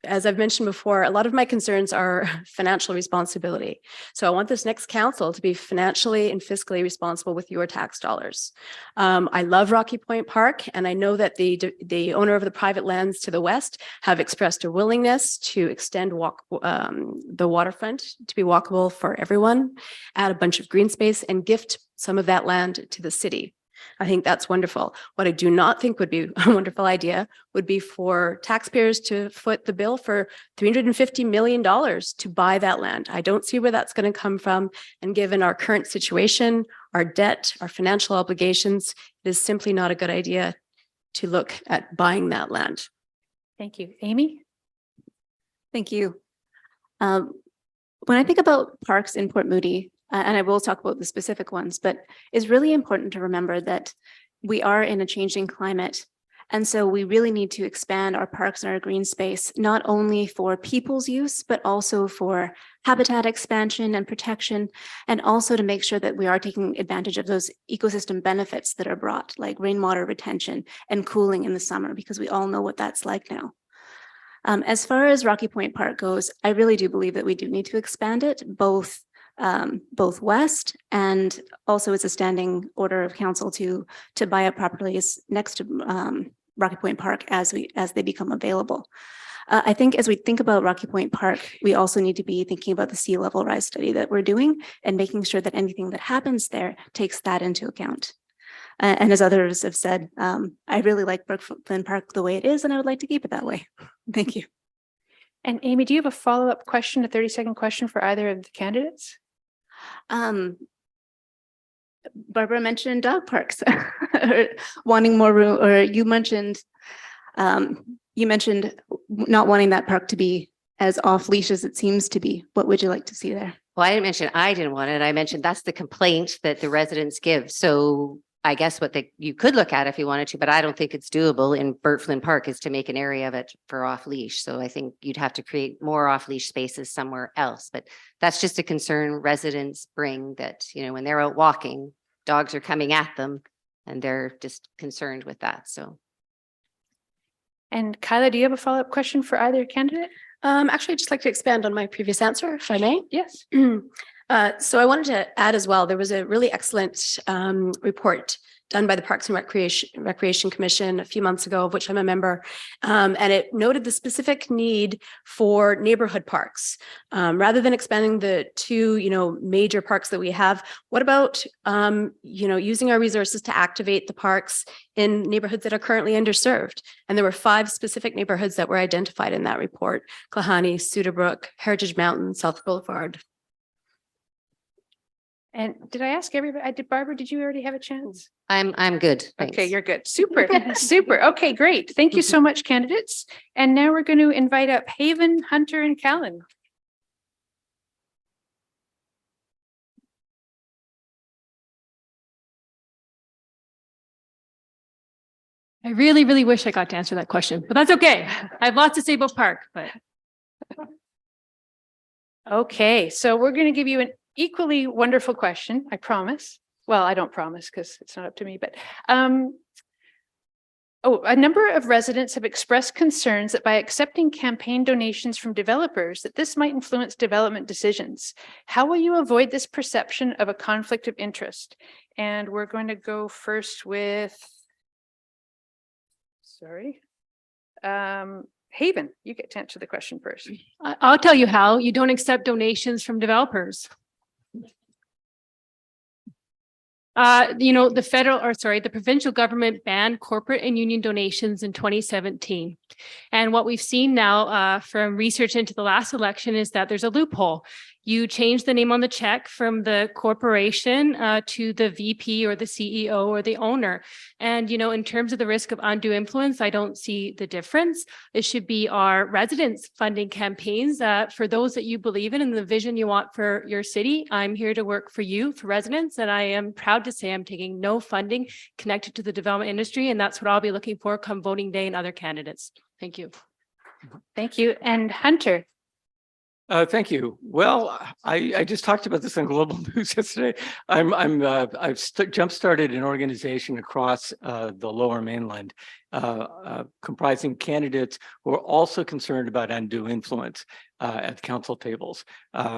As I've mentioned before, a lot of my concerns are financial responsibility. So I want this next council to be financially and fiscally responsible with your tax dollars. I love Rocky Point Park, and I know that the owner of the private lands to the west have expressed a willingness to extend the waterfront to be walkable for everyone, add a bunch of green space, and gift some of that land to the city. I think that's wonderful. What I do not think would be a wonderful idea would be for taxpayers to foot the bill for $350 million to buy that land. I don't see where that's going to come from. And given our current situation, our debt, our financial obligations, it is simply not a good idea to look at buying that land. Thank you. Amy? Thank you. When I think about parks in Port Moody, and I will talk about the specific ones, but it's really important to remember that we are in a changing climate. And so we really need to expand our parks and our green space, not only for people's use, but also for habitat expansion and protection, and also to make sure that we are taking advantage of those ecosystem benefits that are brought, like rainwater retention and cooling in the summer, because we all know what that's like now. As far as Rocky Point Park goes, I really do believe that we do need to expand it, both west, and also it's a standing order of council to buy up properties next to Rocky Point Park as they become available. I think as we think about Rocky Point Park, we also need to be thinking about the sea level rise study that we're doing and making sure that anything that happens there takes that into account. And as others have said, I really like Brooklyn Park the way it is, and I would like to keep it that way. Thank you. And Amy, do you have a follow-up question, a 30-second question for either of the candidates? Barbara mentioned dog parks, or wanting more room, or you mentioned not wanting that park to be as off leash as it seems to be. What would you like to see there? Well, I didn't mention I didn't want it. I mentioned that's the complaint that the residents give. So I guess what you could look at if you wanted to, but I don't think it's doable in Bertflin Park is to make an area of it for off leash. So I think you'd have to create more off leash spaces somewhere else. But that's just a concern residents bring, that, you know, when they're out walking, dogs are coming at them and they're just concerned with that. So. And Kyla, do you have a follow-up question for either candidate? Actually, I'd just like to expand on my previous answer, if I may. Yes. So I wanted to add as well, there was a really excellent report done by the Parks and Recreation Commission a few months ago, of which I'm a member, and it noted the specific need for neighborhood parks. Rather than expanding the two, major parks that we have, what about, using our resources to activate the parks in neighborhoods that are currently underserved? And there were 5 specific neighborhoods that were identified in that report: Klahani, Sudabrook, Heritage Mountain, South Boulevard. And did I ask everybody? Barbara, did you already have a chance? I'm good. Thanks. Okay, you're good. Super, super. Okay, great. Thank you so much, candidates. And now we're going to invite up Haven, Hunter, and Callan. I really, really wish I got to answer that question, but that's okay. I have lots to say about park, but. Okay, so we're going to give you an equally wonderful question, I promise. Well, I don't promise because it's not up to me, but a number of residents have expressed concerns that by accepting campaign donations from developers, that this might influence development decisions. How will you avoid this perception of a conflict of interest? And we're going to go first with, Haven, you get to answer the question first. I'll tell you how. You don't accept donations from developers. The provincial government banned corporate and union donations in 2017. And what we've seen now from research into the last election is that there's a loophole. You change the name on the check from the corporation to the VP or the CEO or the owner. And, in terms of the risk of undue influence, I don't see the difference. It should be our residents funding campaigns for those that you believe in and the vision you want for your city. I'm here to work for you, for residents, and I am proud to say I'm taking no funding connected to the development industry. And that's what I'll be looking for come voting day and other candidates. Thank you. Thank you. And Hunter. Thank you. Well, I just talked about this on Global News yesterday. I've jump-started an organization across the Lower Mainland, comprising candidates who are also concerned about undue influence at the council tables,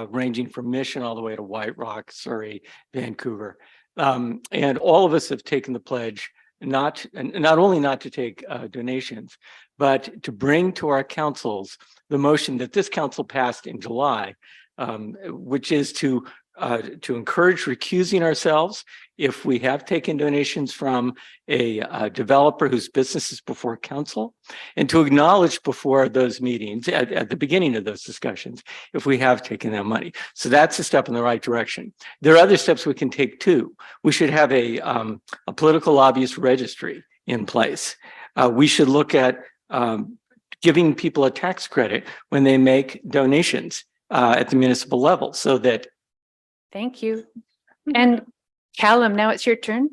ranging from Mission all the way to White Rock, Surrey, Vancouver, and all of us have taken the pledge not only not to take donations, but to bring to our councils the motion that this council passed in July, which is to encourage recusing ourselves if we have taken donations from a developer whose business is before council, and to acknowledge before those meetings, at the beginning of those discussions, if we have taken that money. So that's a step in the right direction. There are other steps we can take too. We should have a political lobbyist registry in place. We should look at giving people a tax credit when they make donations at the municipal level, so that. Thank you. And Callum, now it's your turn.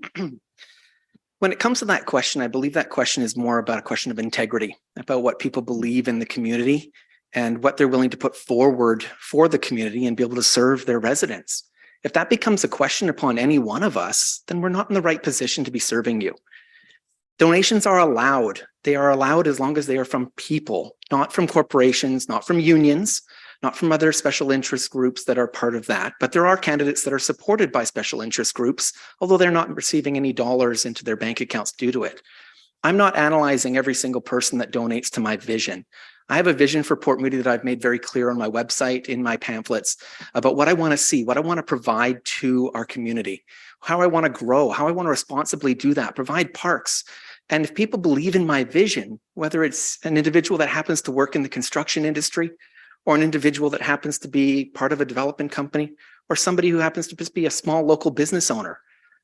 When it comes to that question, I believe that question is more about a question of integrity, about what people believe in the community and what they're willing to put forward for the community and be able to serve their residents. If that becomes a question upon any one of us, then we're not in the right position to be serving you. Donations are allowed. They are allowed as long as they are from people, not from corporations, not from unions, not from other special interest groups that are part of that. But there are candidates that are supported by special interest groups, although they're not receiving any dollars into their bank accounts due to it. I'm not analyzing every single person that donates to my vision. I have a vision for Port Moody that I've made very clear on my website, in my pamphlets, about what I want to see, what I want to provide to our community, how I want to grow, how I want to responsibly do that, provide parks. And if people believe in my vision, whether it's an individual that happens to work in the construction industry, or an individual that happens to be part of a development company, or somebody who happens to just be a small local business owner,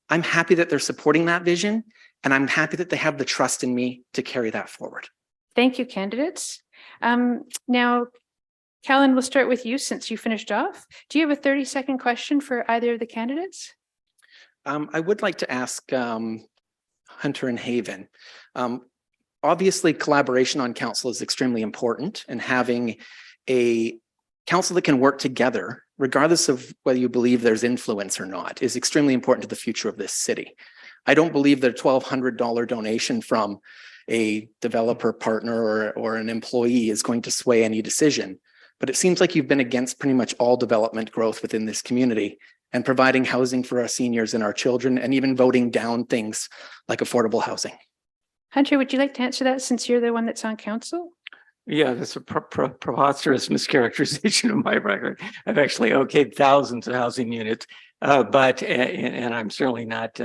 I'm happy that they're supporting that vision, and I'm happy that they have the trust in me to carry that forward. Thank you, candidates. Now, Callan, we'll start with you since you finished off. Do you have a 30-second question for either of the candidates? I would like to ask Hunter and Haven. Obviously, collaboration on council is extremely important, and having a council that can work together, regardless of whether you believe there's influence or not, is extremely important to the future of this city. I don't believe that a $1,200 donation from a developer partner or an employee is going to sway any decision, but it seems like you've been against pretty much all development growth within this community and providing housing for our seniors and our children, and even voting down things like affordable housing. Hunter, would you like to answer that since you're the one that's on council? Yeah, that's a preposterous mischaracterization of my record. I've actually okayed thousands of housing units, but I'm certainly not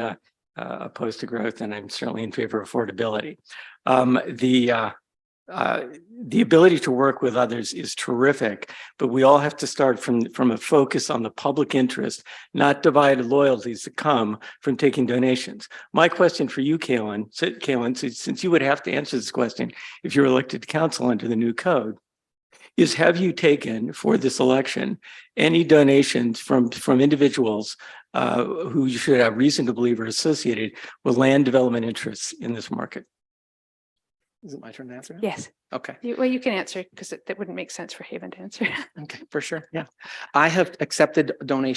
opposed to growth, and I'm certainly in favor of affordability. The ability to work with others is terrific, but we all have to start from a focus on the public interest, not divided loyalties that come from taking donations. My question for you, Kaylin, since you would have to answer this question if you were elected to council under the new code, is have you taken for this election any donations from individuals who you should have reason to believe are associated with land development interests in this market? Is it my turn to answer now? Yes. Okay. Well, you can answer because that wouldn't make sense for Haven to answer. Okay, for sure. Yeah. I have accepted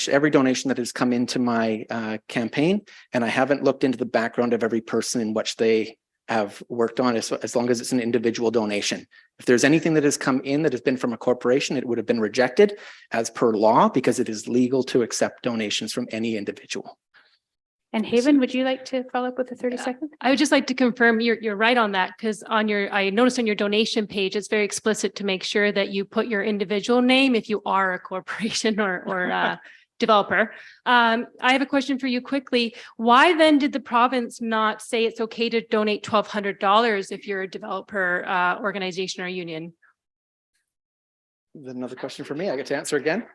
every donation that has come into my campaign, and I haven't looked into the background of every person in which they have worked on, as long as it's an individual donation. If there's anything that has come in that has been from a corporation, it would have been rejected as per law, because it is legal to accept donations from any individual. And Haven, would you like to follow up with a 30-second? I would just like to confirm you're right on that, because I noticed on your donation page, it's very explicit to make sure that you put your individual name if you are a corporation or a developer. I have a question for you quickly. Why then did the province not say it's okay to donate $1,200 if you're a developer organization or union? Another question for me. I get to answer again.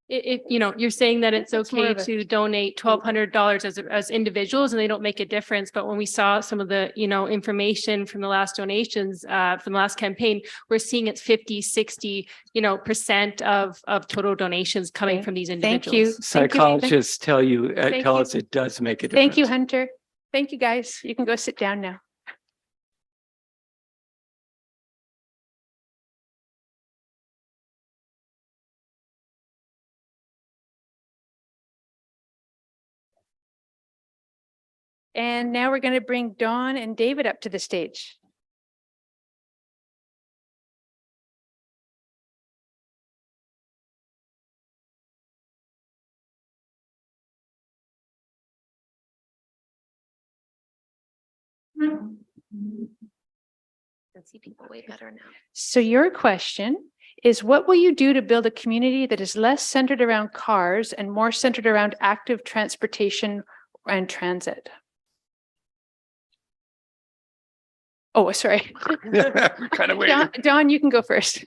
If you're saying that it's okay to donate $1,200 as individuals and they don't make a difference, but when we saw some of the information from the last donations from the last campaign, we're seeing it's 50-60% of total donations coming from these individuals. Thank you. Psychologists tell us it does make a difference. Thank you, Hunter. Thank you, guys. You can go sit down now. And now we're going to bring Dawn and David up to the stage. Can see people way better now. So your question is, what will you do to build a community that is less centered around cars and more centered around active transportation and transit? Oh, sorry. Kind of waiting. Dawn, you can go first.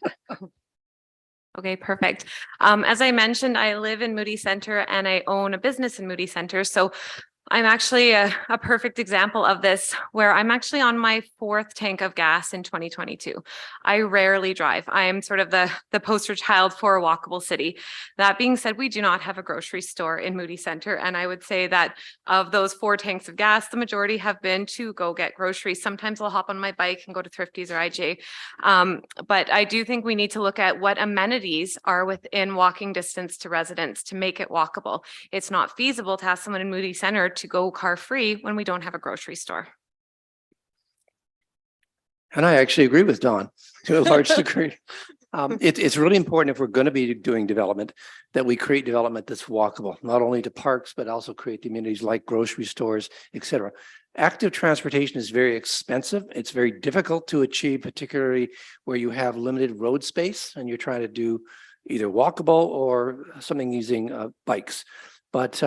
Okay, perfect. As I mentioned, I live in Moody Center and I own a business in Moody Center. So I'm actually a perfect example of this, where I'm actually on my 4th tank of gas in 2022. I rarely drive. I'm sort of the poster child for a walkable city. That being said, we do not have a grocery store in Moody Center. And I would say that of those 4 tanks of gas, the majority have been to go get groceries. Sometimes I'll hop on my bike and go to Thrifties or IJ. But I do think we need to look at what amenities are within walking distance to residents to make it walkable. It's not feasible to ask someone in Moody Center to go car free when we don't have a grocery store. And I actually agree with Dawn to a large degree. It's really important, if we're going to be doing development, that we create development that's walkable, not only to parks, but also create amenities like grocery stores, et cetera. Active transportation is very expensive. It's very difficult to achieve, particularly where you have limited road space and you're trying to do either walkable or something using bikes. But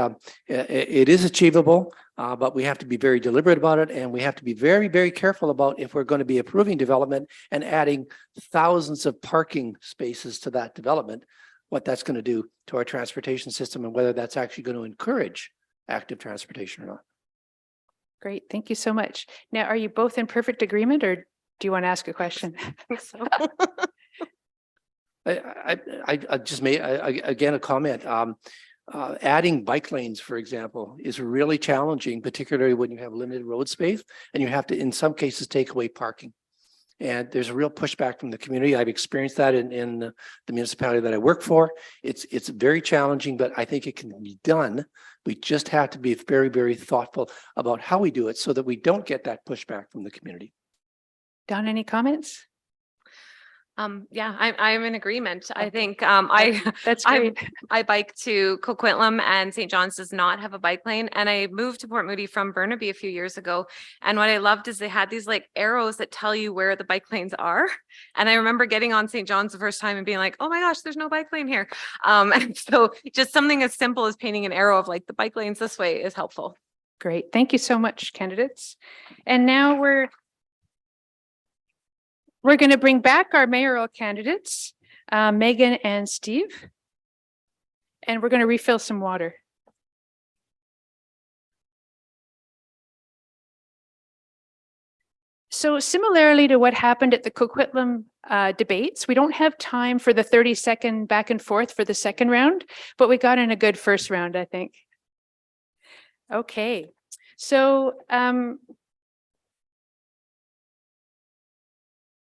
it is achievable, but we have to be very deliberate about it. And we have to be very, very careful about, if we're going to be approving development and adding thousands of parking spaces to that development, what that's going to do to our transportation system and whether that's actually going to encourage active transportation or not. Great. Thank you so much. Now, are you both in perfect agreement, or do you want to ask a question? I just made, again, a comment. Adding bike lanes, for example, is really challenging, particularly when you have limited road space and you have to, in some cases, take away parking. And there's a real pushback from the community. I've experienced that in the municipality that I work for. It's very challenging, but I think it can be done. We just have to be very, very thoughtful about how we do it so that we don't get that pushback from the community. Don, any comments? Yeah, I'm in agreement. I think That's great. I bike to Coquitlam, and St. John's does not have a bike lane. And I moved to Port Moody from Burnaby a few years ago. And what I loved is they had these like arrows that tell you where the bike lanes are. And I remember getting on St. John's the first time and being like, oh my gosh, there's no bike lane here. And so just something as simple as painting an arrow of like the bike lanes this way is helpful. Great. Thank you so much, candidates. And now we're going to bring back our mayoral candidates, Megan and Steve, and we're going to refill some water. So similarly to what happened at the Coquitlam debates, we don't have time for the 30-second back and forth for the second round, but we got in a good first round, I think. Okay, so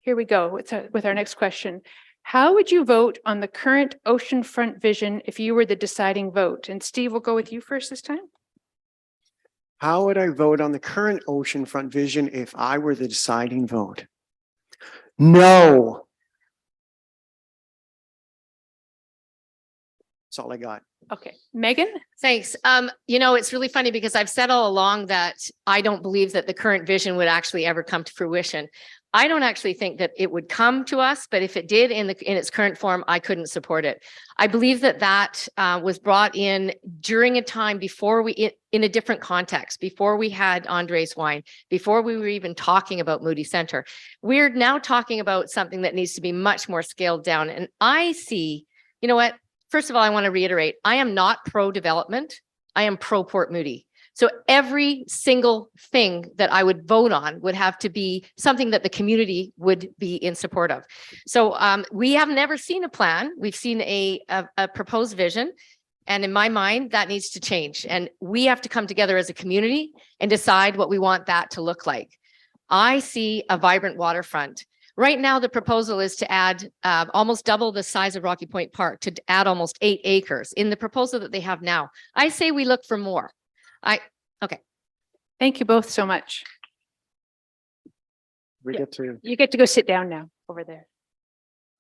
here we go with our next question. How would you vote on the current oceanfront vision if you were the deciding vote? And Steve, we'll go with you first this time. How would I vote on the current oceanfront vision if I were the deciding vote? No. That's all I got. Okay, Megan? Thanks. It's really funny because I've said all along that I don't believe that the current vision would actually ever come to fruition. I don't actually think that it would come to us, but if it did in its current form, I couldn't support it. I believe that was brought in during a time before in a different context, before we had Andres wine, before we were even talking about Moody Center. We're now talking about something that needs to be much more scaled down. And I see, you know what? First of all, I want to reiterate, I am not pro-development. I am pro-Port Moody. So every single thing that I would vote on would have to be something that the community would be in support of. So we have never seen a plan. We've seen a proposed vision. And in my mind, that needs to change. And we have to come together as a community and decide what we want that to look like. I see a vibrant waterfront. Right now, the proposal is to add almost double the size of Rocky Point Park, to add almost 8 acres in the proposal that they have now. I say we look for more. Okay. Thank you both so much. We Yeah. get to. You get to go sit down now over there.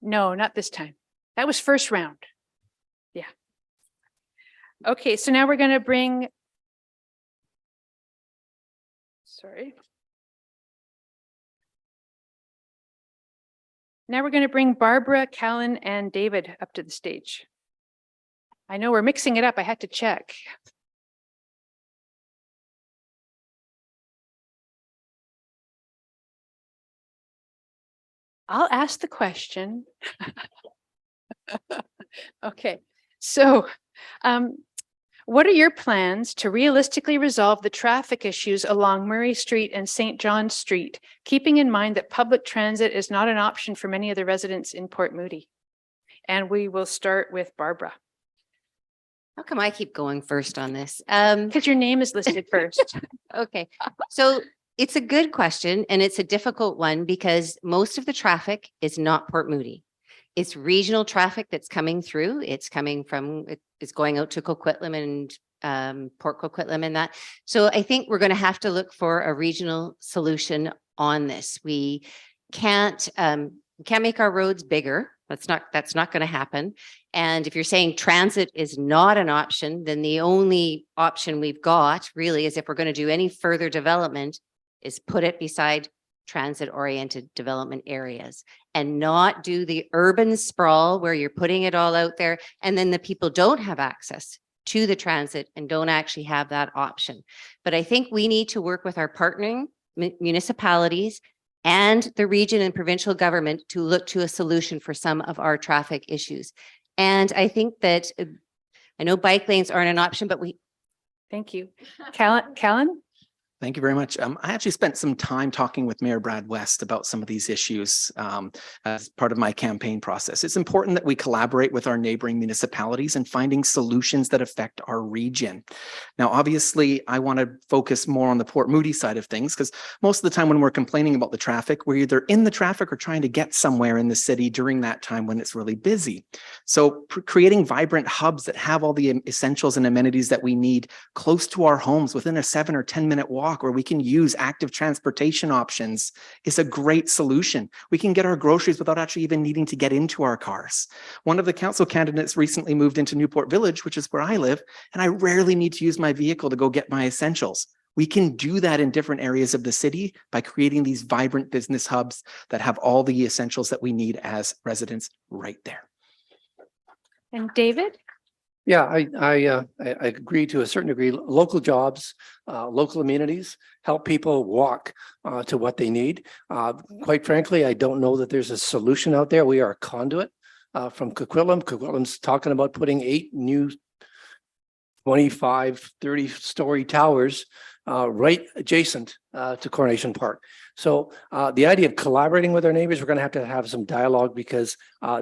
No, not this time. That was first round. Yeah. Okay, so now we're going to bring. Sorry. Now we're going to bring Barbara, Callan, and David up to the stage. I know we're mixing it up. I had to check. I'll ask the question. Okay, so what are your plans to realistically resolve the traffic issues along Murray Street and St. John Street, keeping in mind that public transit is not an option for many of the residents in Port Moody? And we will start with Barbara. How come I keep going first on this? Because your name is listed first. Okay, so it's a good question and it's a difficult one because most of the traffic is not Port Moody. It's regional traffic that's coming through. It's coming from, it's going out to Coquitlam and Port Coquitlam and that. So I think we're going to have to look for a regional solution on this. We can't make our roads bigger. That's not going to happen. And if you're saying transit is not an option, then the only option we've got really is if we're going to do any further development is put it beside transit-oriented development areas and not do the urban sprawl where you're putting it all out there and then the people don't have access to the transit and don't actually have that option. But I think we need to work with our partnering municipalities and the region and provincial government to look to a solution for some of our traffic issues. And I think that, I know bike lanes aren't an option, but Thank you. Callan? Thank you very much. I actually spent some time talking with Mayor Brad West about some of these issues as part of my campaign process. It's important that we collaborate with our neighboring municipalities and finding solutions that affect our region. Now, obviously, I want to focus more on the Port Moody side of things because most of the time when we're complaining about the traffic, we're either in the traffic or trying to get somewhere in the city during that time when it's really busy. So creating vibrant hubs that have all the essentials and amenities that we need close to our homes within a 7 or 10-minute walk where we can use active transportation options is a great solution. We can get our groceries without actually even needing to get into our cars. One of the council candidates recently moved into Newport Village, which is where I live, and I rarely need to use my vehicle to go get my essentials. We can do that in different areas of the city by creating these vibrant business hubs that have all the essentials that we need as residents right there. And David? Yeah, I agree to a certain degree. Local jobs, local amenities help people walk to what they need. Quite frankly, I don't know that there's a solution out there. We are a conduit from Coquitlam. Coquitlam's talking about putting 8 new 25, 30-story towers right adjacent to Coronation Park. So the idea of collaborating with our neighbors, we're going to have some dialogue because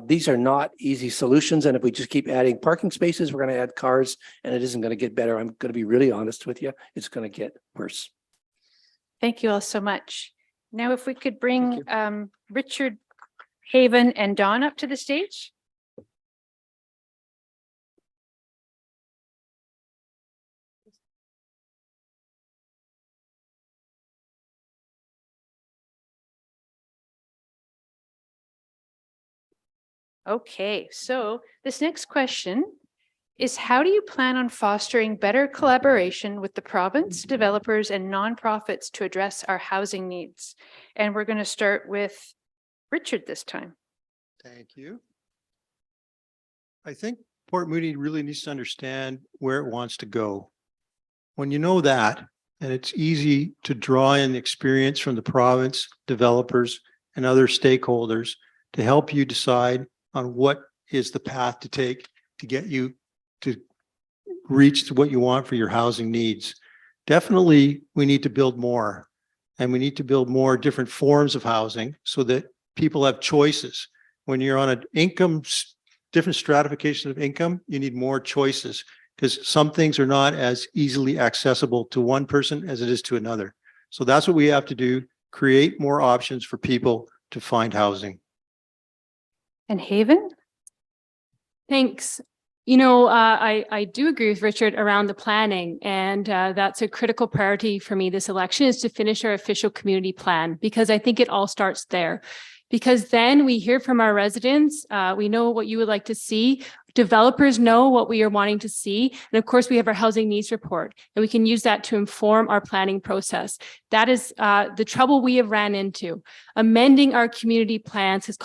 these are not easy solutions. And if we just keep adding parking spaces, we're going to add cars and it isn't going to get better. I'm going to be really honest with you. It's going to get worse. Thank you all so much. Now, if we could bring Richard, Haven, and Dawn up to the stage. Okay, so this next question is, how do you plan on fostering better collaboration with the province, developers, and nonprofits to address our housing needs? And we're going to start with Richard this time. Thank you. I think Port Moody really needs to understand where it wants to go. When you know that, and it's easy to draw in experience from the province, developers, and other stakeholders to help you decide on what is the path to take to get you to reach what you want for your housing needs. Definitely, we need to build more, and we need to build more different forms of housing so that people have choices. When you're on an income, different stratification of income, you need more choices because some things are not as easily accessible to one person as it is to another. So that's what we have to do, create more options for people to find housing. And Haven? Thanks. I do agree with Richard around the planning, and that's a critical priority for me this election is to finish our official community plan, because I think it all starts there. Because then we hear from our residents, we know what you would like to see. Developers know what we are wanting to see. And of course, we have our housing needs report, and we can use that to inform our planning process. That is the trouble we have ran into. Amending our community plans has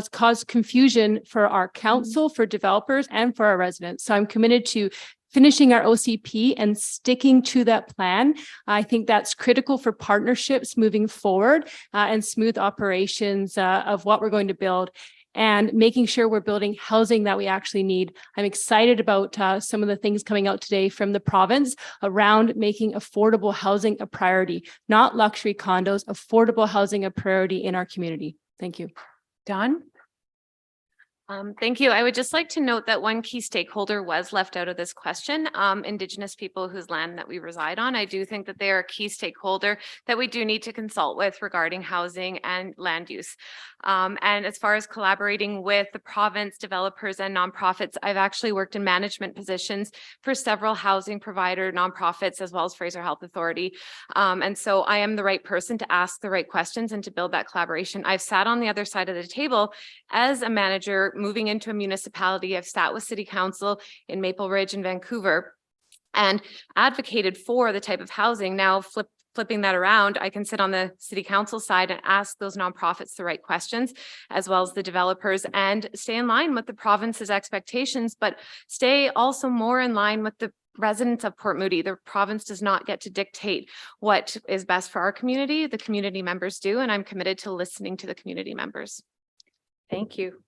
caused confusion for our council, for developers, and for our residents. So I'm committed to finishing our OCP and sticking to that plan. I think that's critical for partnerships moving forward and smooth operations of what we're going to build, and making sure we're building housing that we actually need. I'm excited about some of the things coming out today from the province around making affordable housing a priority, not luxury condos, affordable housing a priority in our community. Thank you. Dawn? Thank you. I would just like to note that one key stakeholder was left out of this question, Indigenous people whose land that we reside on. I do think that they are a key stakeholder that we do need to consult with regarding housing and land use. And as far as collaborating with the province, developers, and nonprofits, I've actually worked in management positions for several housing provider nonprofits, as well as Fraser Health Authority. And so I am the right person to ask the right questions and to build that collaboration. I've sat on the other side of the table as a manager moving into a municipality. I've sat with city council in Maple Ridge and Vancouver and advocated for the type of housing. Now flipping that around, I can sit on the city council side and ask those nonprofits the right questions, as well as the developers, and stay in line with the province's expectations, but stay also more in line with the residents of Port Moody. The province does not get to dictate what is best for our community. The community members do, and I'm committed to listening to the community members. Thank you.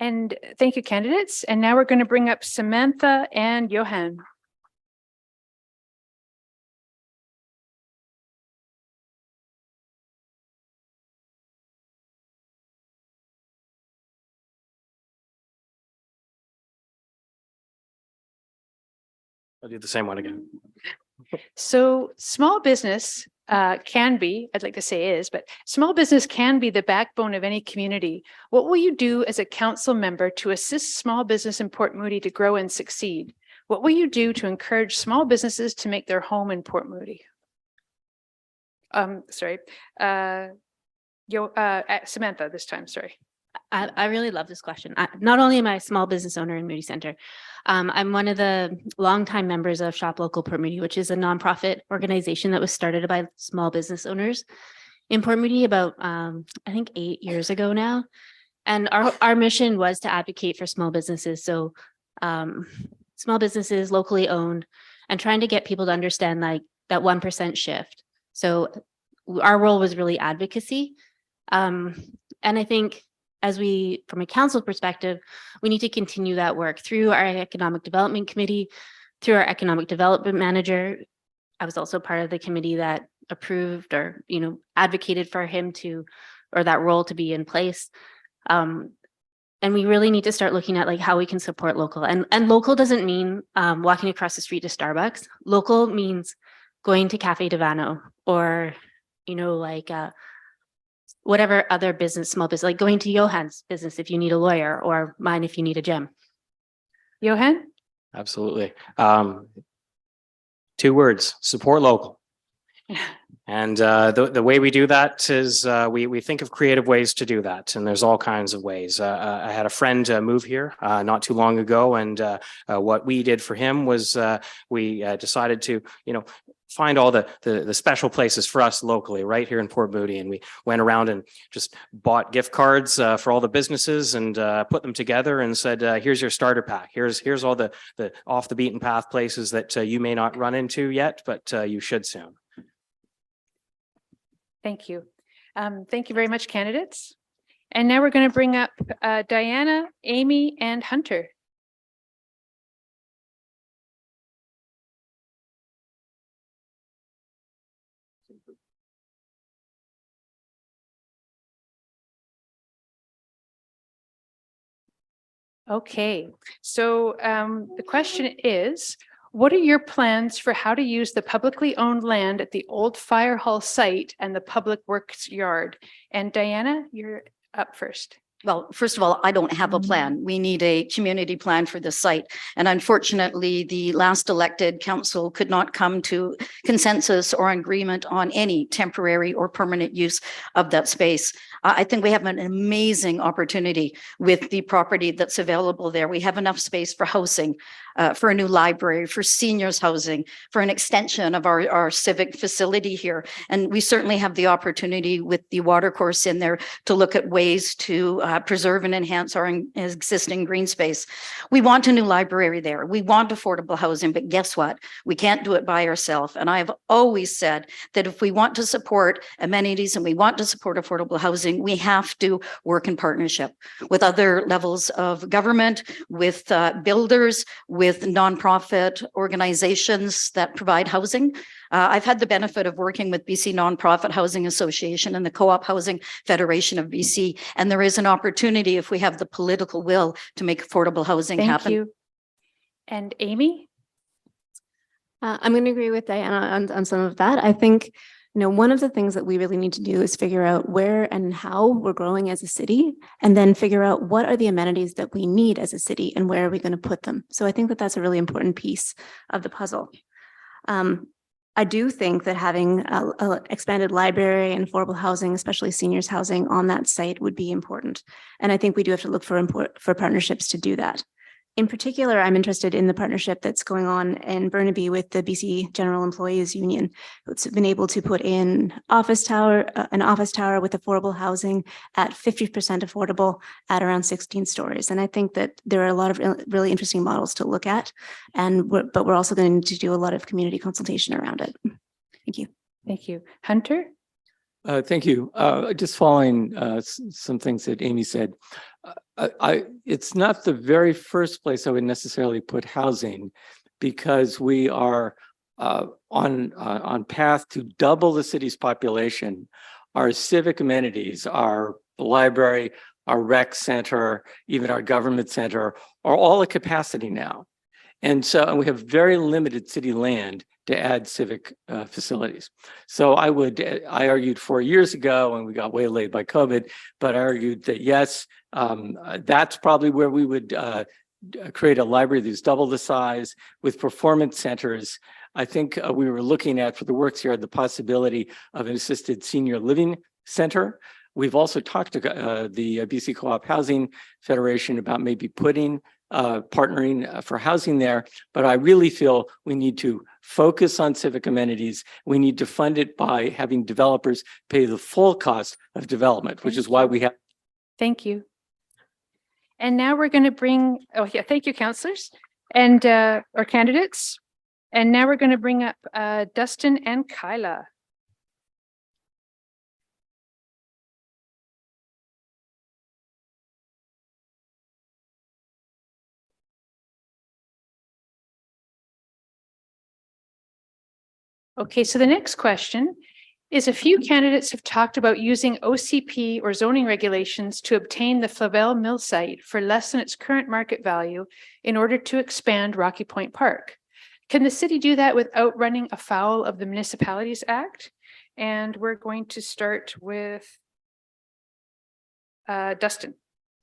And thank you, candidates. And now we're going to bring up Samantha and Johan. I'll do the same one again. So small business can be, I'd like to say is, but small business can be the backbone of any community. What will you do as a council member to assist small business in Port Moody to grow and succeed? What will you do to encourage small businesses to make their home in Port Moody? Samantha this time, sorry. I really love this question. Not only am I a small business owner in Moody Center, I'm one of the longtime members of Shop Local Port Moody, which is a nonprofit organization that was started by small business owners in Port Moody about, I think 8 years ago now. And our mission was to advocate for small businesses. So small businesses, locally owned, and trying to get people to understand like that 1% shift. So our role was really advocacy. And I think as we, from a council perspective, we need to continue that work through our economic development committee, through our economic development manager. I was also part of the committee that approved or, advocated for him to, or that role to be in place. And we really need to start looking at like how we can support local, and local doesn't mean walking across the street to Starbucks. Local means going to Cafe Devano or, whatever other business, small business, like going to Johan's business if you need a lawyer, or mine if you need a gym. Johan? Absolutely. 2 words: support local. And the way we do that is we think of creative ways to do that, and there's all kinds of ways. I had a friend move here not too long ago, and what we did for him was we decided to, find all the special places for us locally right here in Port Moody, and we went around and just bought gift cards for all the businesses and put them together and said, here's your starter pack. Here's all the off the beaten path places that you may not run into yet, but you should soon. Thank you. Thank you very much, candidates. And now we're going to bring up Diana, Amy, and Hunter. Okay, so the question is, what are your plans for how to use the publicly owned land at the old fire hall site and the public works yard? And Diana, you're up first. well, first of all, I don't have a plan. We need a community plan for this site. And unfortunately, the last elected council could not come to consensus or agreement on any temporary or permanent use of that space. I think we have an amazing opportunity with the property that's available there. We have enough space for housing, for a new library, for seniors housing, for an extension of our civic facility here. And we certainly have the opportunity with the water course in there to look at ways to preserve and enhance our existing green space. We want a new library there. We want affordable housing, but guess what? We can't do it by ourselves. And I've always said that if we want to support amenities and we want to support affordable housing, we have to work in partnership with other levels of government, with builders, with nonprofit organizations that provide housing. I've had the benefit of working with BC Nonprofit Housing Association and the Co-op Housing Federation of BC. And there is an opportunity if we have the political will to make affordable housing happen. Thank you. And Amy? I'm going to agree with Diana on some of that. I think, one of the things that we really need to do is figure out where and how we're growing as a city, and then figure out what are the amenities that we need as a city and where are we going to put them. So I think that that's a really important piece of the puzzle. I do think that having an expanded library and affordable housing, especially seniors housing on that site, would be important. And I think we do have to look for partnerships to do that. In particular, I'm interested in the partnership that's going on in Burnaby with the BC General Employees Union. It's been able to put in an office tower with affordable housing at 50% affordable at around 16 stories. And I think that there are a lot of really interesting models to look at, but we're also going to do a lot of community consultation around it. Thank you. Thank you. Hunter? Thank you. Just following some things that Amy said. It's not the very first place I would necessarily put housing, because we are on path to double the city's population. Our civic amenities, our library, our rec center, even our government center are all at capacity now. And we have very limited city land to add civic facilities. So I argued 4 years ago, and we got waylaid by COVID, but I argued that yes, that's probably where we would create a library that's double the size with performance centers. I think we were looking at, for the works here, the possibility of an assisted senior living center. We've also talked to the BC Co-op Housing Federation about maybe partnering for housing there, but I really feel we need to focus on civic amenities. We need to fund it by having developers pay the full cost of development, which is why we have. Thank you. And now we're going to thank you, councillors and our candidates. And now we're going to bring up Dustin and Kyla. Okay, so the next question is, a few candidates have talked about using OCP or zoning regulations to obtain the Flavel Mill site for less than its current market value in order to expand Rocky Point Park. Can the city do that without running afoul of the Municipalities Act? And we're going to start with Dustin.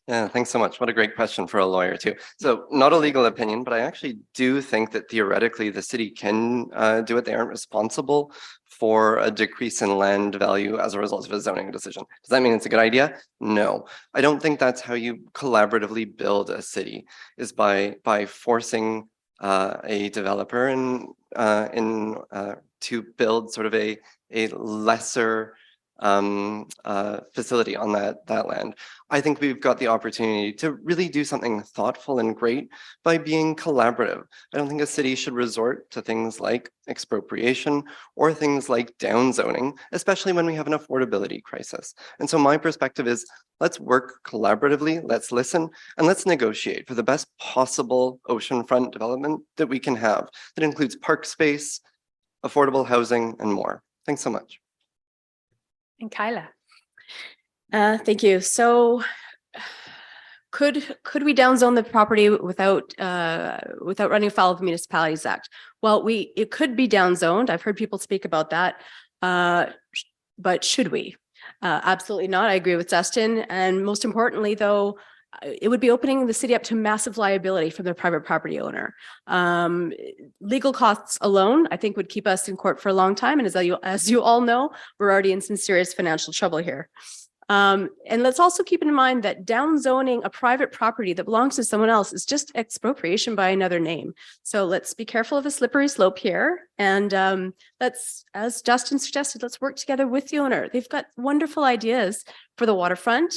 Yeah, thanks so much. What a great question for a lawyer too. So not a legal opinion, but I actually do think that theoretically the city can do it. They aren't responsible for a decrease in land value as a result of a zoning decision. Does that mean it's a good idea? No. I don't think that's how you collaboratively build a city, is by forcing a developer to build sort of a lesser facility on that land. I think we've got the opportunity to really do something thoughtful and great by being collaborative. I don't think a city should resort to things like expropriation or things like downzoning, especially when we have an affordability crisis. And so my perspective is, let's work collaboratively, let's listen, and let's negotiate for the best possible oceanfront development that we can have. That includes park space, affordable housing, and more. Thanks so much. And Kyla. Thank you. So could we downzone the property without running afoul of the Municipalities Act? Well, it could be downzoned. I've heard people speak about that. But should we? Absolutely not. I agree with Dustin. And most importantly, though, it would be opening the city up to massive liability from the private property owner. Legal costs alone, I think, would keep us in court for a long time. And as you all know, we're already in some serious financial trouble here. And let's also keep in mind that downzoning a private property that belongs to someone else is just expropriation by another name. So let's be careful of a slippery slope here. And let's, as Justin suggested, let's work together with the owner. They've got wonderful ideas for the waterfront.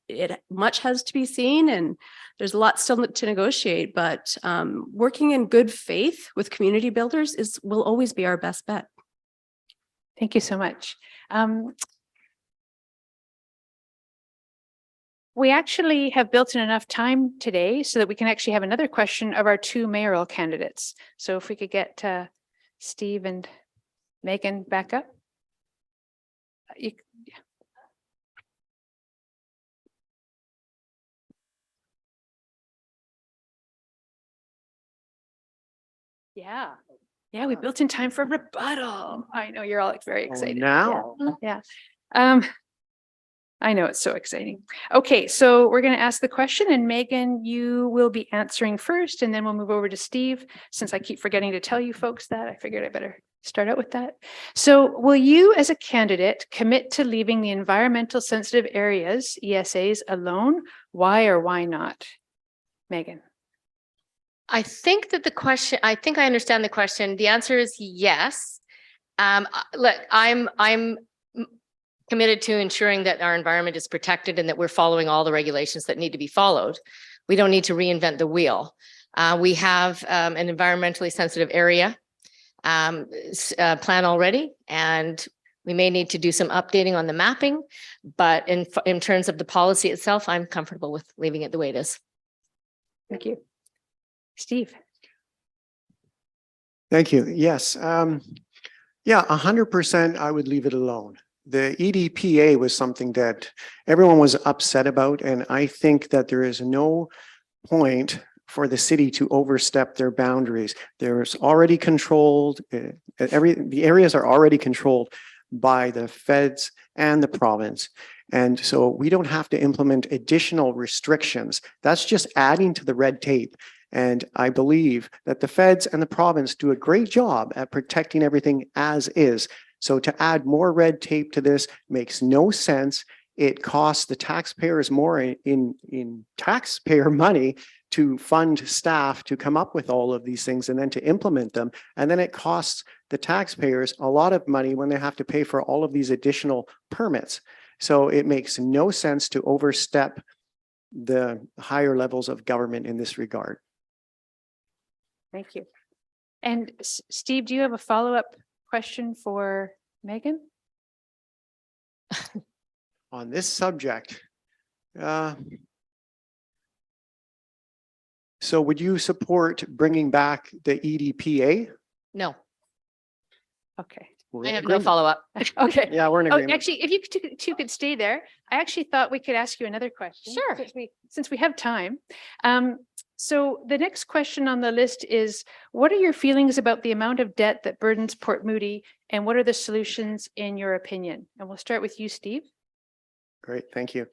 It much has to be seen, and there's a lot still to negotiate, but working in good faith with community builders will always be our best bet. Thank you so much. We actually have built in enough time today so that we can actually have another question of our two mayoral candidates. So if we could get Steve and Megan back up. Yeah. Yeah, we built in time for rebuttal. I know you're all very excited. Now. Yeah. I know, it's so exciting. Okay, so we're going to ask the question, and Megan, you will be answering first, and then we'll move over to Steve. Since I keep forgetting to tell you folks that, I figured I better start out with that. So will you, as a candidate, commit to leaving the environmental sensitive areas, ESAs, alone? Why or why not? Megan. I think that I think I understand the question. The answer is yes. Look, I'm committed to ensuring that our environment is protected and that we're following all the regulations that need to be followed. We don't need to reinvent the wheel. We have an environmentally sensitive area plan already, and we may need to do some updating on the mapping, but in terms of the policy itself, I'm comfortable with leaving it the way it is. Thank you. Steve. Thank you. Yes. Yeah, 100% I would leave it alone. The EDPA was something that everyone was upset about, and I think that there is no point for the city to overstep their boundaries. There's already controlled, the areas are already controlled by the feds and the province. And so we don't have to implement additional restrictions. That's just adding to the red tape. And I believe that the feds and the province do a great job at protecting everything as is. So to add more red tape to this makes no sense. It costs the taxpayers more in taxpayer money to fund staff to come up with all of these things and then to implement them. And then it costs the taxpayers a lot of money when they have to pay for all of these additional permits. So it makes no sense to overstep the higher levels of government in this regard. Thank you. And Steve, do you have a follow-up question for Megan? On this subject, so would you support bringing back the EDPA? No. Okay. I have no follow-up. Okay. Yeah, we're in agreement. Actually, if you two could stay there, I actually thought we could ask you another question. Sure. Since we have time. So the next question on the list is, what are your feelings about the amount of debt that burdens Port Moody, and what are the solutions in your opinion? And we'll start with you, Steve. Great, thank you.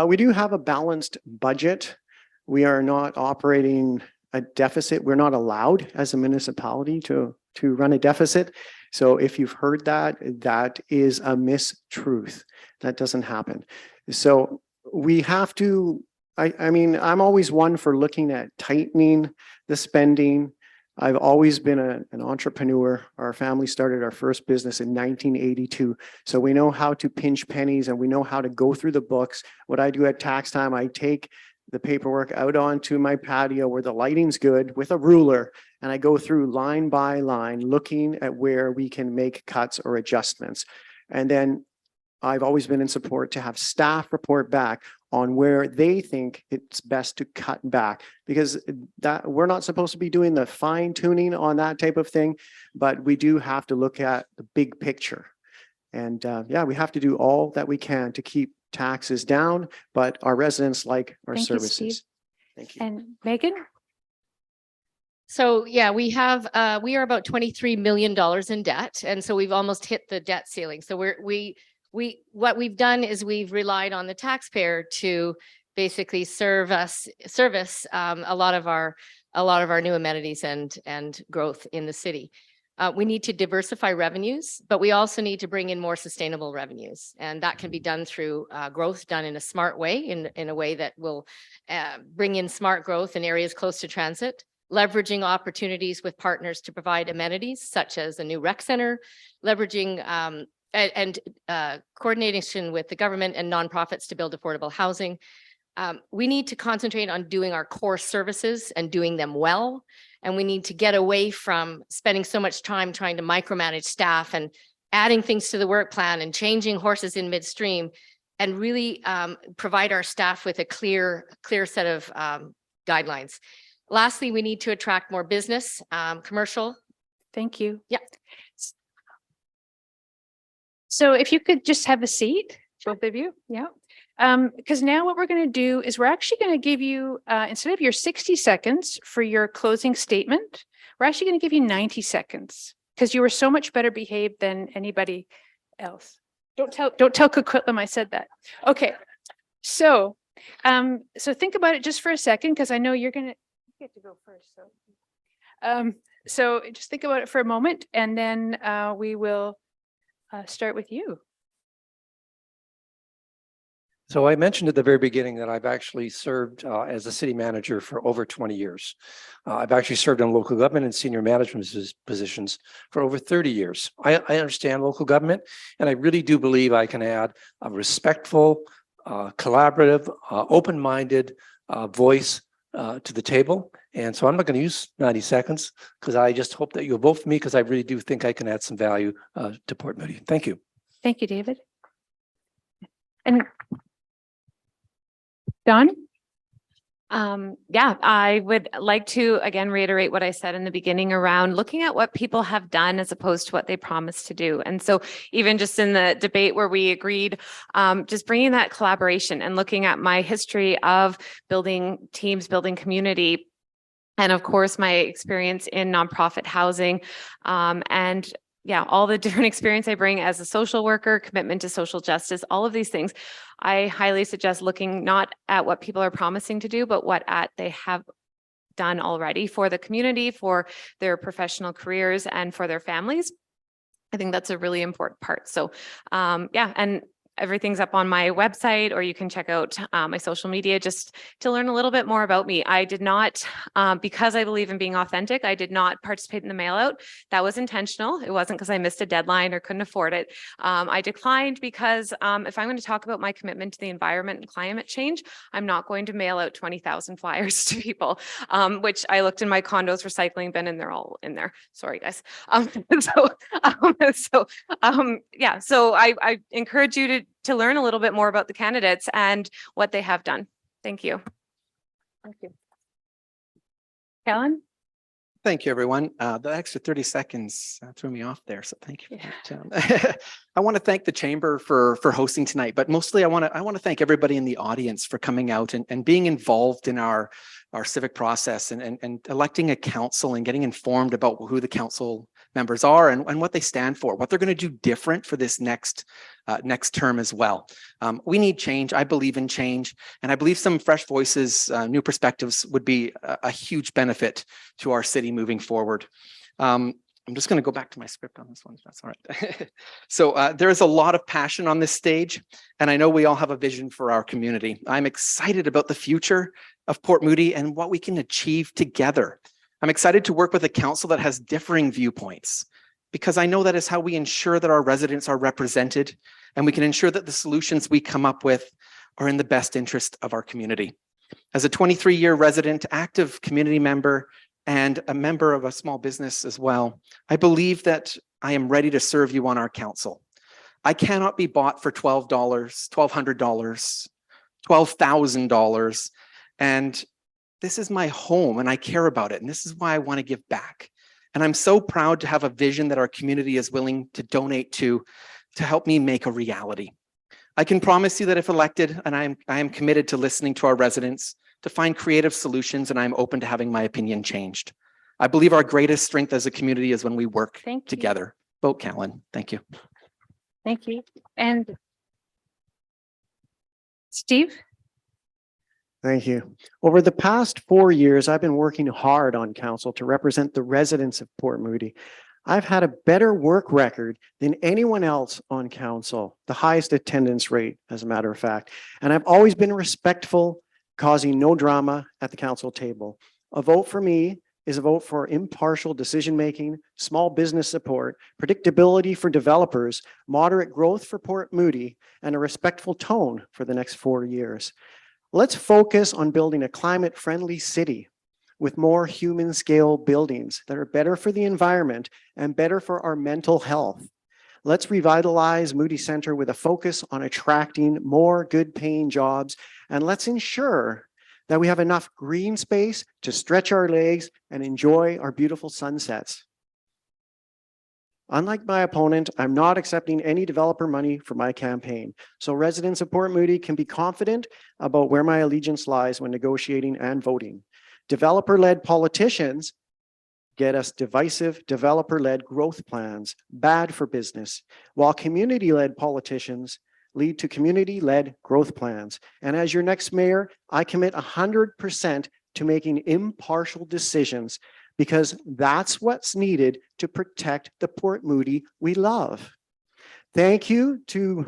We do have a balanced budget. We are not operating a deficit. We're not allowed as a municipality to run a deficit. So if you've heard that, that is a mistruth. That doesn't happen. So we have to, I mean, I'm always one for looking at tightening the spending. I've always been an entrepreneur. Our family started our first business in 1982. So we know how to pinch pennies and we know how to go through the books. What I do at tax time, I take the paperwork out onto my patio where the lighting's good with a ruler, and I go through line by line, looking at where we can make cuts or adjustments. And then I've always been in support to have staff report back on where they think it's best to cut back, because that we're not supposed to be doing the fine tuning on that type of thing, but we do have to look at the big picture. And yeah, we have to do all that we can to keep taxes down, but our residents like our services. Thank you. And Megan? So yeah, we are about $23 million in debt. And so we've almost hit the debt ceiling. So we what we've done is we've relied on the taxpayer to basically service a lot of our new amenities and growth in the city. We need to diversify revenues, but we also need to bring in more sustainable revenues. And that can be done through growth done in a smart way, in a way that will bring in smart growth in areas close to transit, leveraging opportunities with partners to provide amenities such as a new rec center, leveraging and coordination with the government and nonprofits to build affordable housing. We need to concentrate on doing our core services and doing them well. And we need to get away from spending so much time trying to micromanage staff and adding things to the work plan and changing horses in midstream, and really provide our staff with a clear set of guidelines. Lastly, we need to attract more business, commercial. Thank you. Yeah. So if you could just have a seat, both of you. Yeah. Because now what we're going to do is we're actually going to give you, instead of your 60 seconds for your closing statement, we're actually going to give you 90 seconds because you were so much better behaved than anybody else. Don't tell Coquitlam I said that. Okay. So, so think about it just for a second, because I know you get to go first. So just think about it for a moment, and then we will start with you. So I mentioned at the very beginning that I've actually served as a city manager for over 20 years. I've actually served in local government and senior management positions for over 30 years. I understand local government, and I really do believe I can add a respectful, collaborative, open-minded voice to the table. And so I'm not going to use 90 seconds because I just hope that you'll vote for me, because I really do think I can add some value to Port Moody. Thank you. Thank you, David. And Don? Yeah, I would like to again reiterate what I said in the beginning around looking at what people have done as opposed to what they promised to do. And so even just in the debate where we agreed, just bringing that collaboration and looking at my history of building teams, building community, and of course my experience in nonprofit housing, and yeah, all the different experience I bring as a social worker, commitment to social justice, all of these things. I highly suggest looking not at what people are promising to do, but what they have done already for the community, for their professional careers, and for their families. I think that's a really important part. So yeah, and everything's up on my website, or you can check out my social media just to learn a little bit more about me. I did not, because I believe in being authentic, I did not participate in the mail out. That was intentional. It wasn't because I missed a deadline or couldn't afford it. I declined because if I'm going to talk about my commitment to the environment and climate change, I'm not going to mail out 20,000 flyers to people, which I looked in my condo's recycling bin and they're all in there. Sorry, guys. Yeah, so I encourage you to learn a little bit more about the candidates and what they have done. Thank you. Thank you. Kellen? Thank you, everyone. The extra 30 seconds threw me off there, so thank you. Yeah. I want to thank the Chamber for hosting tonight, but mostly I want to thank everybody in the audience for coming out and being involved in our civic process and electing a council and getting informed about who the council members are and what they stand for, what they're going to do different for this next term as well. We need change. I believe in change, and I believe some fresh voices, new perspectives would be a huge benefit to our city moving forward. I'm just going to go back to my script on this one, if that's all right. So there is a lot of passion on this stage, and I know we all have a vision for our community. I'm excited about the future of Port Moody and what we can achieve together. I'm excited to work with a council that has differing viewpoints, because I know that is how we ensure that our residents are represented, and we can ensure that the solutions we come up with are in the best interest of our community. As a 23-year resident, active community member, and a member of a small business as well, I believe that I am ready to serve you on our council. I cannot be bought for $12, $1,200, $12,000, and this is my home and I care about it. And this is why I want to give back. And I'm so proud to have a vision that our community is willing to donate to help me make a reality. I can promise you that if elected, and I am committed to listening to our residents, to find creative solutions, and I'm open to having my opinion changed. I believe our greatest strength as a community is when we work together. Vote Callan. Thank you. Thank you. And Steve? Thank you. Over the past 4 years, I've been working hard on council to represent the residents of Port Moody. I've had a better work record than anyone else on council, the highest attendance rate, as a matter of fact. And I've always been respectful, causing no drama at the council table. A vote for me is a vote for impartial decision-making, small business support, predictability for developers, moderate growth for Port Moody, and a respectful tone for the next 4 years. Let's focus on building a climate-friendly city with more human scale buildings that are better for the environment and better for our mental health. Let's revitalize Moody Centre with a focus on attracting more good paying jobs, and let's ensure that we have enough green space to stretch our legs and enjoy our beautiful sunsets. Unlike my opponent, I'm not accepting any developer money for my campaign. So residents of Port Moody can be confident about where my allegiance lies when negotiating and voting. Developer-led politicians get us divisive developer-led growth plans, bad for business, while community-led politicians lead to community-led growth plans. And as your next mayor, I commit 100% to making impartial decisions, because that's what's needed to protect the Port Moody we love. Thank you to